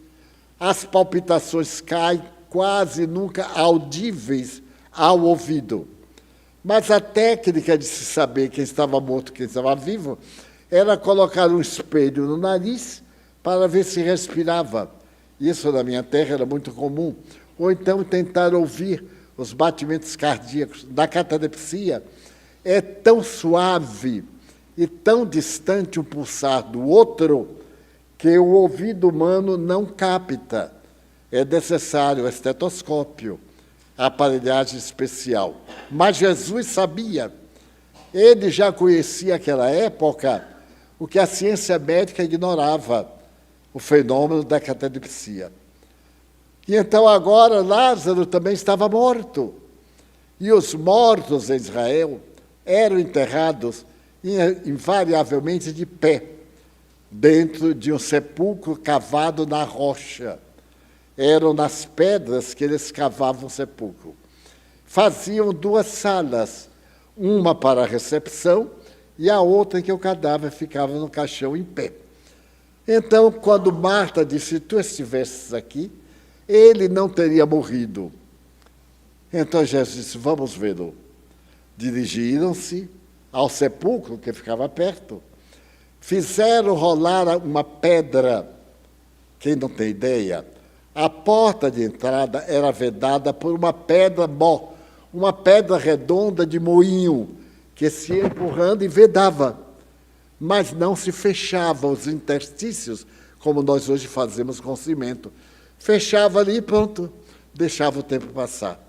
as palpitações caem quase nunca audíveis ao ouvido. Mas a técnica de se saber quem estava morto e quem estava vivo era colocar um espelho no nariz para ver se respirava. Isso na minha terra era muito comum. Ou então tentar ouvir os batimentos cardíacos. Da catalepsia é tão suave e tão distante um pulsar do outro que o ouvido humano não capta. É necessário o estetoscópio, a aparelhagem especial. Mas Jesus sabia. Ele já conhecia aquela época o que a ciência médica ignorava, o fenômeno da catalepsia. E então agora Lázaro também estava morto. E os mortos em Israel eram enterrados invariavelmente de pé, dentro de um sepulcro cavado na rocha. Eram nas pedras que eles cavavam o sepulcro. Faziam 2 salas, uma para a recepção e a outra em que o cadáver ficava no caixão em pé. Então, quando Marta disse: se tu estivesses aqui, ele não teria morrido. Então Jesus disse: vamos vê-lo. Dirigiram-se ao sepulcro que ficava perto, fizeram rolar uma pedra. Quem não tem ideia, a porta de entrada era vedada por uma pedra uma pedra redonda de moinho, que se ia empurrando e vedava, mas não se fechava os interstícios, como nós hoje fazemos com cimento. Fechava ali e pronto, deixava o tempo passar.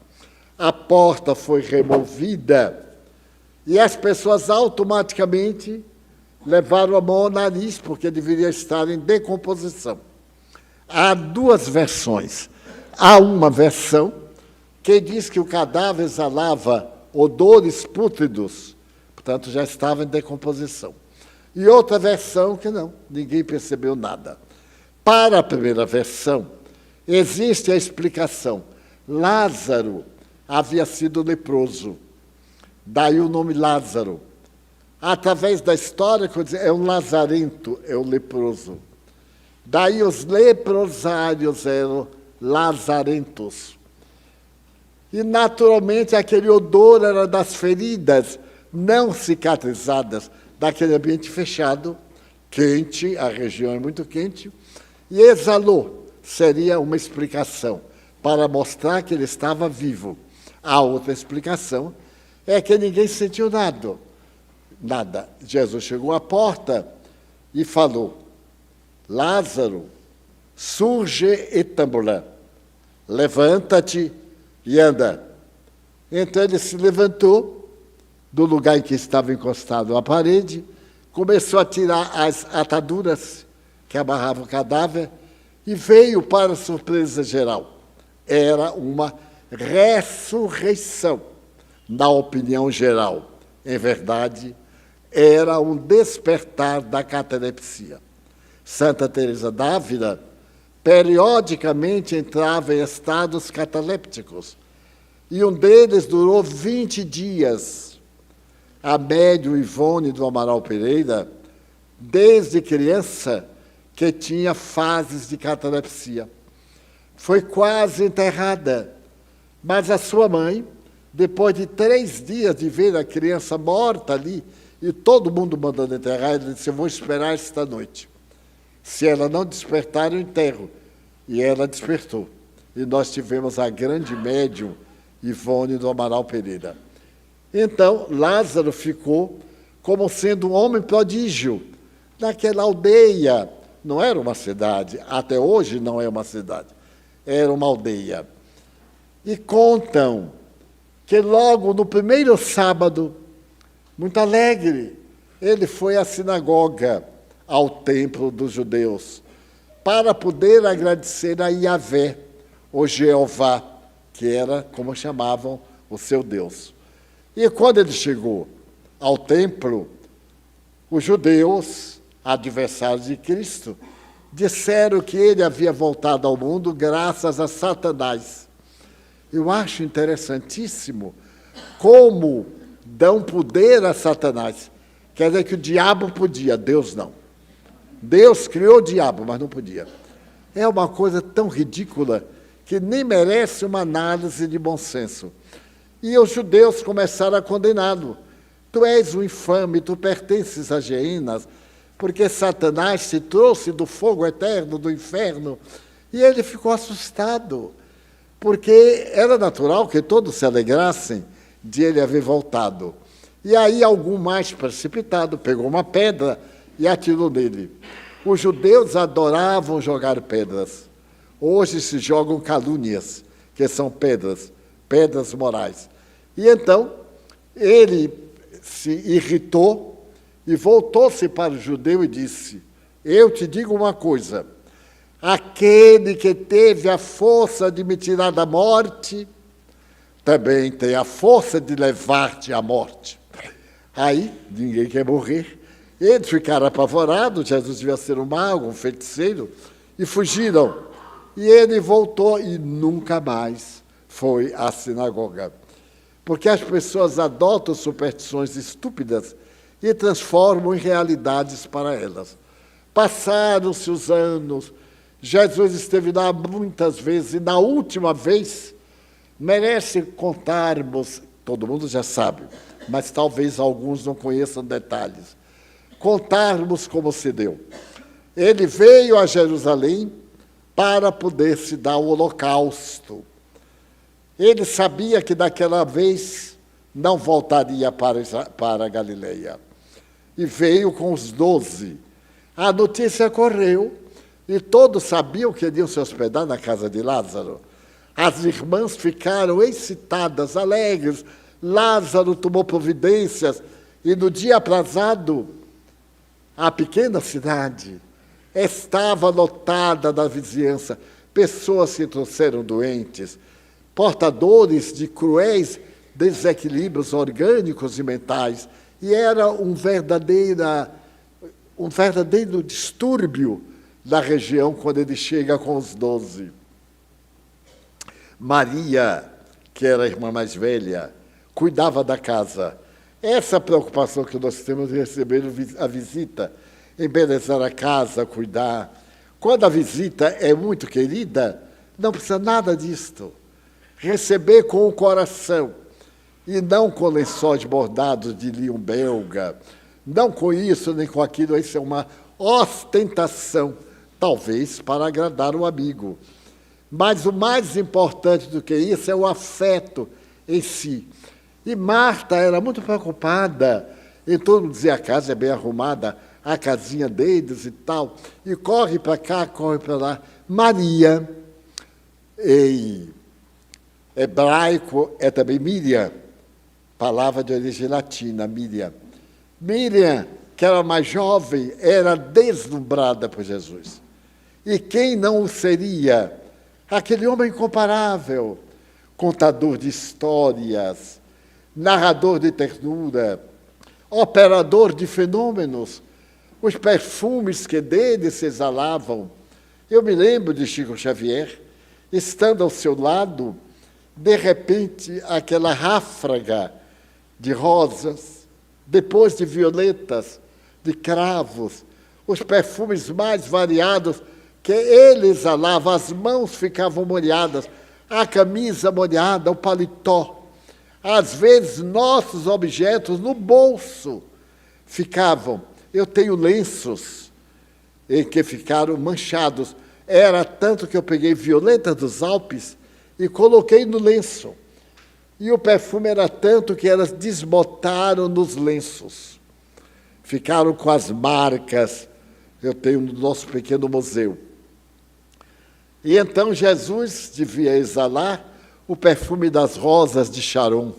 A porta foi removida e as pessoas automaticamente levaram a mão ao nariz, porque deveria estar em decomposição. Há 2 versões. Há uma versão que diz que o cadáver exalava odores pútridos, portanto já estava em decomposição. E outra versão que não, ninguém percebeu nada. Para a primeira versão, existe a explicação. Lázaro havia sido leproso, daí o nome Lázaro. Através da história, é um lazarento, é o leproso. Daí os leprosários eram lazarentos. E, naturalmente, aquele odor era das feridas não cicatrizadas, daquele ambiente fechado, quente, a região é muito quente, e exalou. Seria uma explicação para mostrar que ele estava vivo. A outra explicação é que ninguém sentiu nada. Nada. Jesus chegou à porta e falou: Lázaro, surge et ambula, levanta-te e anda. Então ele se levantou do lugar em que estava encostado à parede, começou a tirar as ataduras que amarravam o cadáver e veio para surpresa geral. Era uma ressurreição, na opinião geral. Em verdade, era um despertar da catalepsia. Santa Teresa d'Ávila periodicamente entrava em estados catalépticos, e um deles durou 20 dias. A médium Ivone do Amaral Pereira, desde criança, que tinha fases de catalepsia. Foi quase enterrada, mas a sua mãe, depois de 3 dias de ver a criança morta ali, e todo mundo mandando enterrar, ele disse: eu vou esperar esta noite. Se ela não despertar, eu enterro. E ela despertou. E nós tivemos a grande médium Ivone do Amaral Pereira. Então, Lázaro ficou como sendo um homem prodígio naquela aldeia. Não era uma cidade, até hoje não é uma cidade, era uma aldeia. E contam que logo no primeiro sábado, muito alegre, ele foi à sinagoga, ao templo dos judeus, para poder agradecer a Yahvé, o Jeová, que era como chamavam o seu Deus. E quando ele chegou ao templo, os judeus, adversários de Cristo, disseram que ele havia voltado ao mundo graças a Satanás. Eu acho interessantíssimo como dão poder a Satanás. Quer dizer que o diabo podia, Deus não. Deus criou o diabo, mas não podia. É uma coisa tão ridícula que nem merece uma análise de bom senso. E os judeus começaram a condená-lo. Tu és um infame, tu pertences a Geenas, porque Satanás te trouxe do fogo eterno, do inferno. E ele ficou assustado, porque era natural que todos se alegrassem de ele haver voltado. E aí algum mais precipitado pegou uma pedra e atirou nele. Os judeus adoravam jogar pedras. Hoje se jogam calúnias, que são pedras, pedras morais. E então, ele se irritou e voltou-se para o judeu e disse: eu te digo uma coisa, aquele que teve a força de me tirar da morte, também tem a força de levar-te à morte. Aí, ninguém quer morrer. Eles ficaram apavorados, Jesus devia ser um mago, um feiticeiro, e fugiram. E ele voltou e nunca mais foi à sinagoga. Porque as pessoas adotam superstições estúpidas e transformam em realidades para elas. Passaram-se os anos, Jesus esteve lá muitas vezes, e na última vez, merece contarmos, todo mundo já sabe, mas talvez alguns não conheçam detalhes, contarmos como se deu. Ele veio a Jerusalém para poder se dar o holocausto. Ele sabia que daquela vez não voltaria para a Galileia. E veio com os 12. A notícia correu e todos sabiam que iriam se hospedar na casa de Lázaro. As irmãs ficaram excitadas, alegres. Lázaro tomou providências e no dia aprazado, a pequena cidade estava lotada da vizinhança. Pessoas que trouxeram doentes, portadores de cruéis desequilíbrios orgânicos e mentais. E era um verdadeiro distúrbio na região quando ele chega com os 12. Maria, que era a irmã mais velha, cuidava da casa. Essa preocupação que nós temos de receber a visita, embelezar a casa, cuidar. Quando a visita é muito querida, não precisa nada disto. Receber com o coração, e não com lençóis bordados de linho belga, não com isso nem com aquilo, isso é uma ostentação, talvez para agradar o amigo. Mas o mais importante do que isso é o afeto em si. E Marta era muito preocupada, e todo mundo dizia, a casa é bem arrumada, a casinha deles e tal, e corre para cá, corre para lá. Maria, em hebraico, é também Miriam, palavra de origem latina, Miriam. Miriam, que era mais jovem, era deslumbrada por Jesus. E quem não o seria? Aquele homem incomparável, contador de histórias, narrador de ternura, operador de fenômenos, os perfumes que dele se exalavam. Eu me lembro de Chico Xavier, estando ao seu lado, de repente, aquela ráfaga de rosas, depois de violetas, de cravos, os perfumes mais variados que ele exalava, as mãos ficavam molhadas, a camisa molhada, o paletó. Às vezes, nossos objetos no bolso ficavam. Eu tenho lenços em que ficaram manchados. Era tanto que eu peguei violeta dos Alpes e coloquei no lenço. E o perfume era tanto que elas desbotaram nos lenços. Ficaram com as marcas. Eu tenho no nosso pequeno museu. E então Jesus devia exalar o perfume das rosas de Sharon,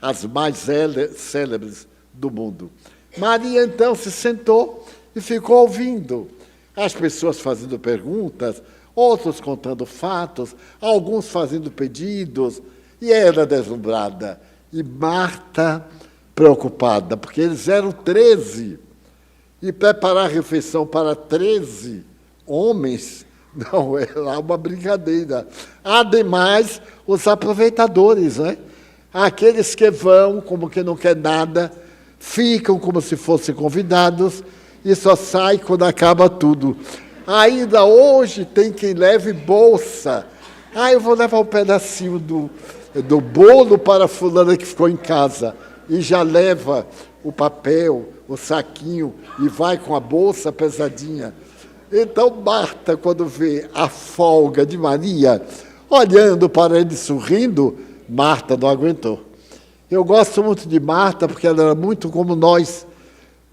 as mais célebres do mundo. Maria, então, se sentou e ficou ouvindo. As pessoas fazendo perguntas, outros contando fatos, alguns fazendo pedidos, e ela deslumbrada. E Marta, preocupada, porque eles eram 13. E preparar a refeição para 13 homens, não, era uma brincadeira. Ademais, os aproveitadores, né? Aqueles que vão como que não quer nada, ficam como se fossem convidados e só saem quando acaba tudo. Ainda hoje tem quem leve bolsa. Eu vou levar um pedacinho do bolo para a fulana que ficou em casa. E já leva o papel, o saquinho, e vai com a bolsa pesadinha. Então, Marta, quando vê a folga de Maria, olhando para ele sorrindo, Marta não aguentou. Eu gosto muito de Marta, porque ela era muito como nós.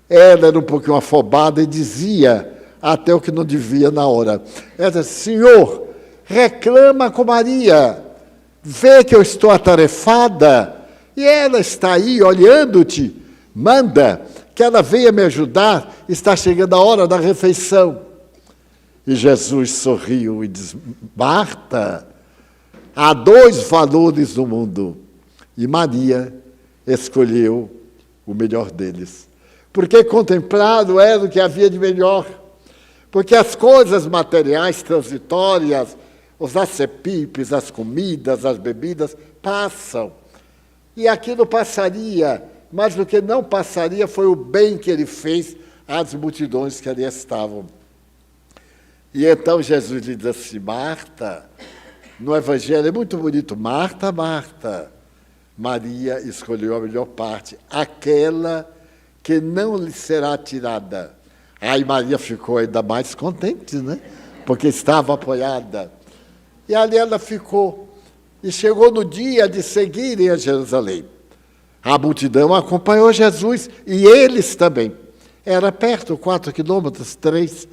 Ela era um pouquinho afobada e dizia até o que não devia na hora. Ela disse, Senhor, reclama com Maria, vê que eu estou atarefada, e ela está aí olhando-te, manda que ela venha me ajudar, está chegando a hora da refeição. E Jesus sorriu e disse, Marta, há 2 valores no mundo, e Maria escolheu o melhor deles. Porque contemplado era o que havia de melhor. Porque as coisas materiais transitórias, os acepipes, as comidas, as bebidas, passam. E aquilo passaria, mas o que não passaria foi o bem que ele fez às multidões que ali estavam. E então Jesus lhe diz assim, Marta, no Evangelho é muito bonito, Marta, Marta, Maria escolheu a melhor parte, aquela que não lhe será tirada. Aí Maria ficou ainda mais contente, né? Porque estava apoiada. E ali ela ficou. E chegou no dia de seguirem a Jerusalém. A multidão acompanhou Jesus, e eles também. Era perto, 4 quilômetros, 3,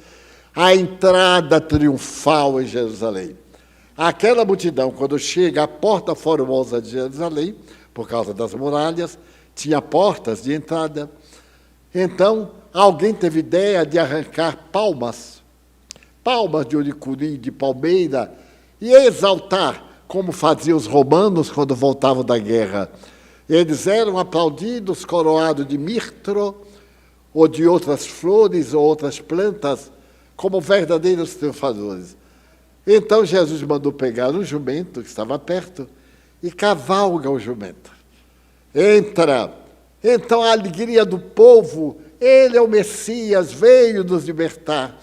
a entrada triunfal em Jerusalém. Aquela multidão, quando chega à porta formosa de Jerusalém, por causa das muralhas, tinha portas de entrada. Então, alguém teve ideia de arrancar palmas de unicuri, de palmeira, e exaltar, como faziam os romanos quando voltavam da guerra. Eles eram aplaudidos, coroados de mirtro, ou de outras flores ou outras plantas, como verdadeiros triunfadores. Então Jesus mandou pegar um jumento que estava perto e cavalga o jumento. Entra. Então a alegria do povo, ele é o Messias, veio nos libertar.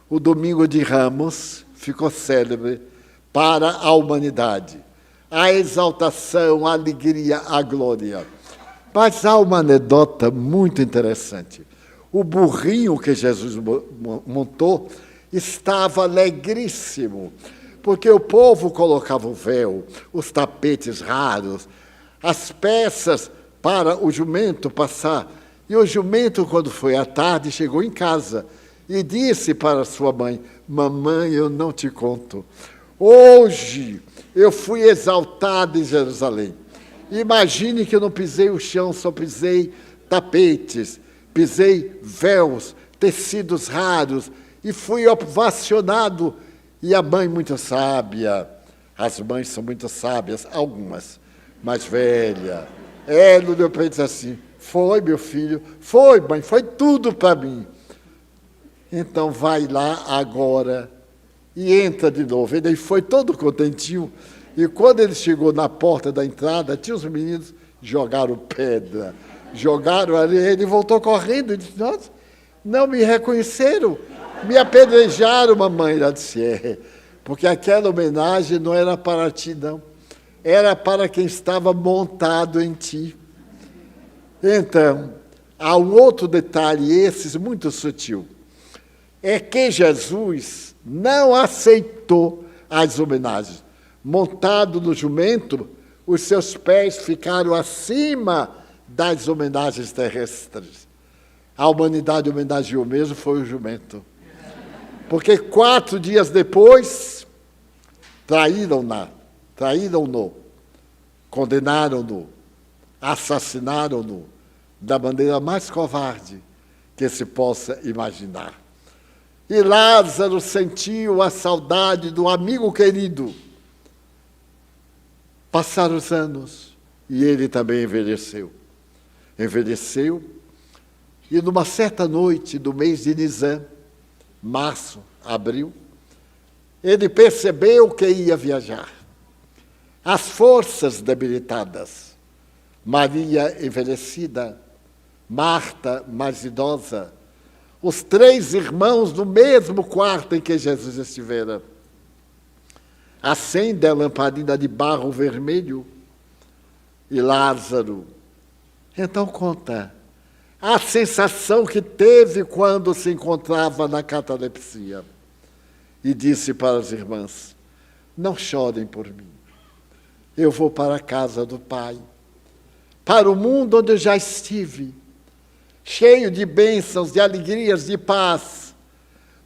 O domingo de Ramos ficou célebre para a humanidade. A exaltação, a alegria, a glória. Mas há uma anedota muito interessante. O burrinho que Jesus montou estava alegríssimo, porque o povo colocava o véu, os tapetes raros, as peças para o jumento passar. E o jumento, quando foi à tarde, chegou em casa e disse para sua mãe: mamãe, eu não te conto. Hoje eu fui exaltado em Jerusalém. Imagine que eu não pisei o chão, só pisei tapetes, pisei véus, tecidos raros, e fui ovacionado. E a mãe muito sábia, as mães são muito sábias, algumas, mais velha, ela deu para ele dizer assim: foi, meu filho, foi, mãe, foi tudo para mim. Então vai lá agora e entra de novo. Ele foi todo contentinho, e quando ele chegou na porta da entrada, tinha os meninos, jogaram pedra, jogaram areia, ele voltou correndo e disse: nossa, não me reconheceram, me apedrejaram, mamãe. Ela disse: porque aquela homenagem não era para ti, não, era para quem estava montado em ti. Então, há um outro detalhe, esse muito sutil, é que Jesus não aceitou as homenagens. Montado no jumento, os seus pés ficaram acima das homenagens terrestres. A humanidade homenageou mesmo, foi o jumento. Porque 4 dias depois, traíram-no, condenaram-no, assassinaram-no, da maneira mais covarde que se possa imaginar. E Lázaro sentiu a saudade do amigo querido. Passaram os anos e ele também envelheceu. Envelheceu, e numa certa noite do mês de Nisan, março, abril, ele percebeu que ia viajar. As forças debilitadas, Maria envelhecida, Marta mais idosa, os 3 irmãos no mesmo quarto em que Jesus estivera. Acende a lamparina de barro vermelho e Lázaro. Então conta a sensação que teve quando se encontrava na catalepsia. E disse para as irmãs: não chorem por mim. Eu vou para a casa do Pai, para o mundo onde eu já estive, cheio de bênçãos, de alegrias, de paz,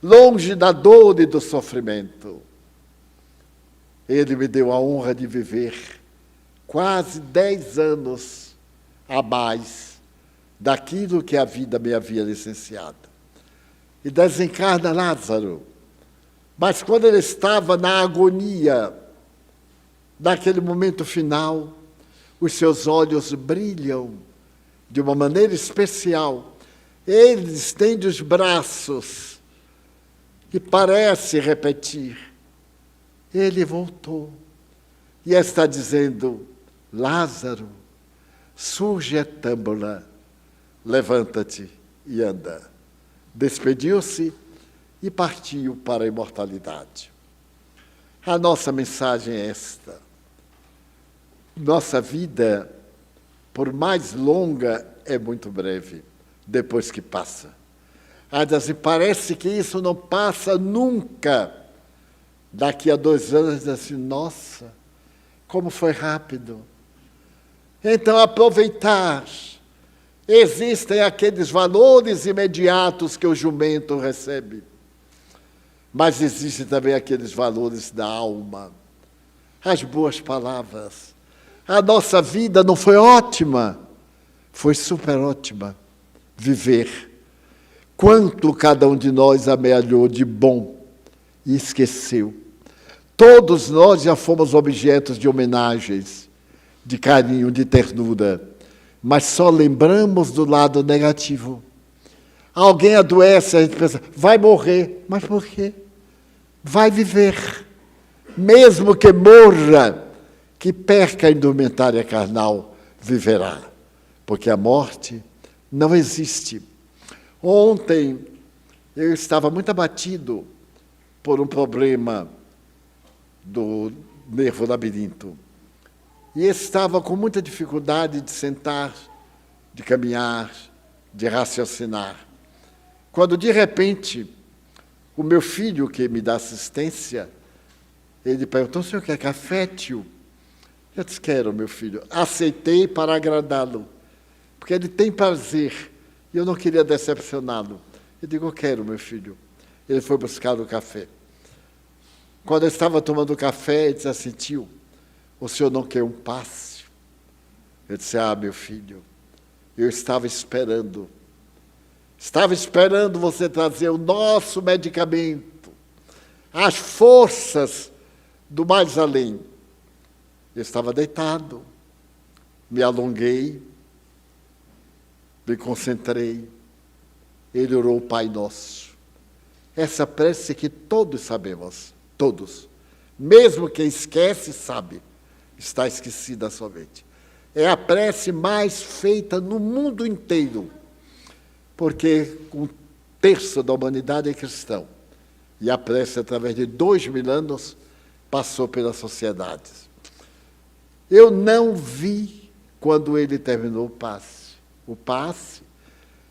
longe da dor e do sofrimento. Ele me deu a honra de viver quase 10 anos a mais daquilo que a vida me havia licenciado. E desencarna Lázaro. Mas quando ele estava na agonia, naquele momento final, os seus olhos brilham de uma maneira especial. Ele estende os braços e parece repetir: ele voltou e está dizendo: Lázaro, surge a tâmbula, levanta-te e anda. Despediu-se e partiu para a imortalidade. A nossa mensagem é esta: nossa vida, por mais longa, é muito breve, depois que passa. Mas parece que isso não passa nunca. Daqui a 2 anos, assim, nossa, como foi rápido. Então, aproveitar. Existem aqueles valores imediatos que o jumento recebe, mas existem também aqueles valores da alma, as boas palavras. A nossa vida não foi ótima, foi super ótima. Viver. Quanto cada um de nós amealhou de bom e esqueceu. Todos nós já fomos objetos de homenagens, de carinho, de ternura, mas só lembramos do lado negativo. Alguém adoece, a gente pensa, vai morrer. Mas por quê? Vai viver. Mesmo que morra, que perca a indumentária carnal, viverá. Porque a morte não existe. Ontem, eu estava muito abatido por um problema do nervo labirinto. E estava com muita dificuldade de sentar, de caminhar, de raciocinar. Quando, de repente, o meu filho, que me dá assistência, ele perguntou, o senhor quer café, tio? Eu disse, quero, meu filho. Aceitei para agradá-lo, porque ele tem prazer, e eu não queria decepcioná-lo. Eu digo, eu quero, meu filho. Ele foi buscar o café. Quando eu estava tomando café, ele disse assim, tio, o senhor não quer um passe? Eu disse, meu filho, eu estava esperando você trazer o nosso medicamento, as forças do mais além. Eu estava deitado, me alonguei, me concentrei. Ele orou o Pai Nosso. Essa prece que todos sabemos, todos. Mesmo quem esquece, sabe. Está esquecida somente. É a prece mais feita no mundo inteiro, porque um terço da humanidade é cristão. E a prece, através de 2000 anos, passou pelas sociedades. Eu não vi quando ele terminou o passe. O passe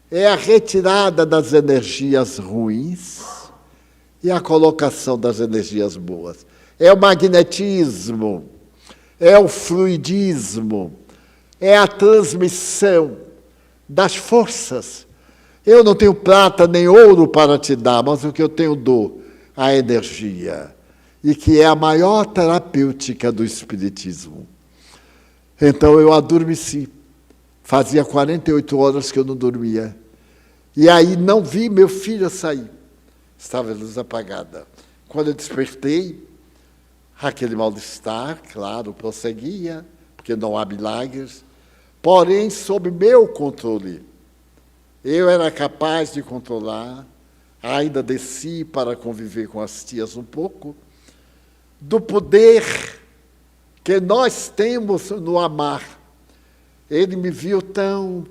é a retirada das energias ruins e a colocação das energias boas. É o magnetismo, é o fluidismo, é a transmissão das forças. Eu não tenho prata nem ouro para te dar, mas o que eu tenho dou, a energia, e que é a maior terapêutica do Espiritismo. Então eu adormeci. Fazia 48 horas que eu não dormia. E aí não vi meu filho sair. Estava a luz apagada. Quando eu despertei, aquele mal-estar, claro, prosseguia, porque não há milagres, porém sob meu controle. Eu era capaz de controlar, ainda desci para conviver com as tias um pouco, do poder que nós temos no amar. Ele me viu tão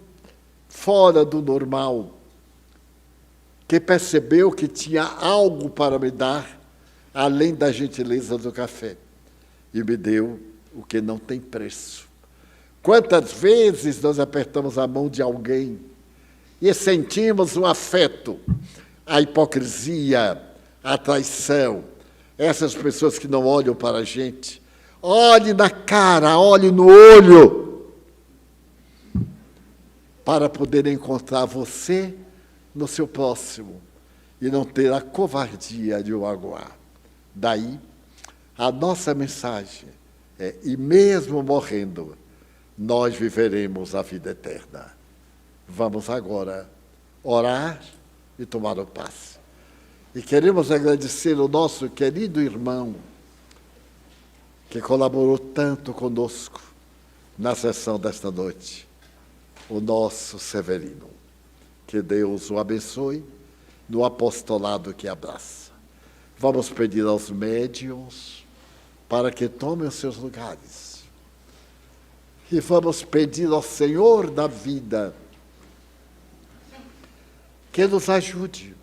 fora do normal, que percebeu que tinha algo para me dar, além da gentileza do café. E me deu o que não tem preço. Quantas vezes nós apertamos a mão de alguém e sentimos o afeto, a hipocrisia, a traição, essas pessoas que não olham para a gente. Olhe na cara, olhe no olho, para poder encontrar você no seu próximo e não ter a covardia de o magoar. Daí, a nossa mensagem é, e mesmo morrendo, nós viveremos a vida eterna. Vamos agora orar e tomar o passe. E queremos agradecer ao nosso querido irmão, que colaborou tanto conosco na sessão desta noite, o nosso Severino. Que Deus o abençoe no apostolado que abraça. Vamos pedir aos médiuns para que tomem os seus lugares. E vamos pedir ao Senhor da vida que nos ajude,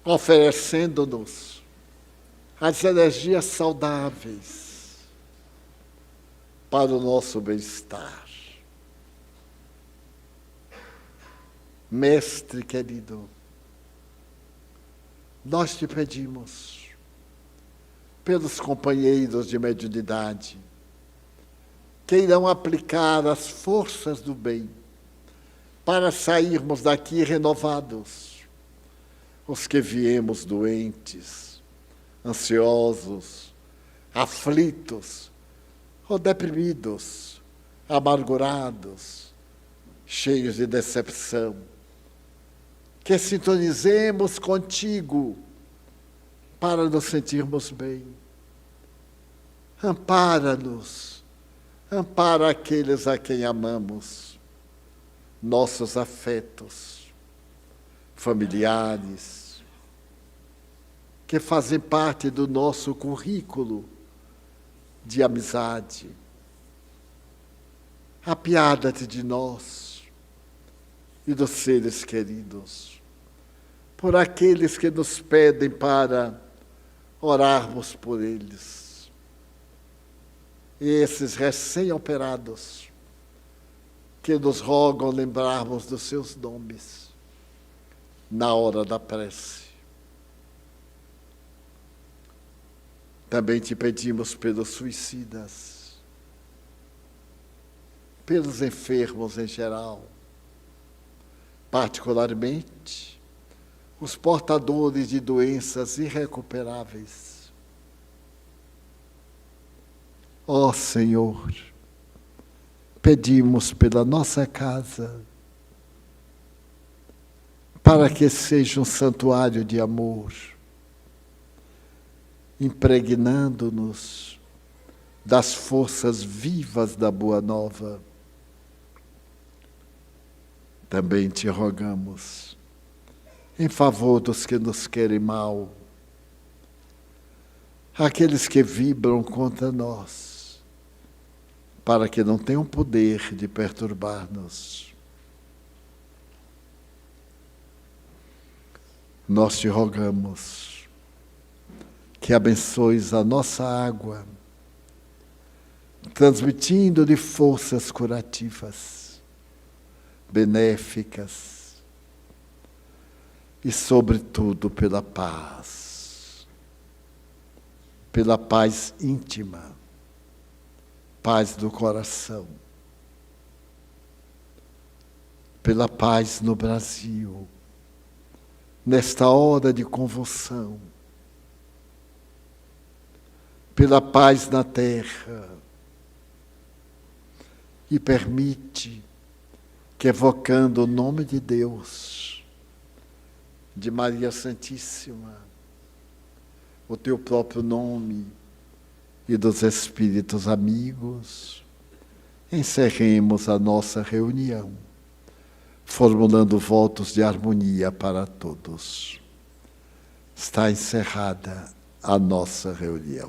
oferecendo-nos as energias saudáveis para o nosso bem-estar. Mestre querido, nós te pedimos, pelos companheiros de mediunidade, que irão aplicar as forças do bem para sairmos daqui renovados, os que viemos doentes, ansiosos, aflitos, ou deprimidos, amargurados, cheios de decepção, que sintonizemos contigo para nos sentirmos bem. Ampara-nos, ampara aqueles a quem amamos. nossos afetos familiares, que fazem parte do nosso currículo de amizade. Apiada-te de nós e dos seres queridos, por aqueles que nos pedem para orarmos por eles. E esses recém-operados que nos rogam lembrarmos dos seus nomes na hora da prece. Também te pedimos pelos suicidas, pelos enfermos em geral, particularmente os portadores de doenças irrecuperáveis. Ó Senhor, pedimos pela nossa casa, para que seja um santuário de amor, impregnando-nos das forças vivas da Boa Nova. Também te rogamos, em favor dos que nos querem mal, aqueles que vibram contra nós, para que não tenham poder de perturbar-nos. Nós te rogamos que abençoes a nossa água, transmitindo-lhe forças curativas, benéficas e, sobretudo, pela paz íntima, paz do coração, pela paz no Brasil, nesta hora de convulsão, pela paz na terra, e permite que, evocando o nome de Deus, de Maria Santíssima, o teu próprio nome e dos Espíritos amigos, encerremos a nossa reunião, formulando votos de harmonia para todos. Está encerrada a nossa reunião.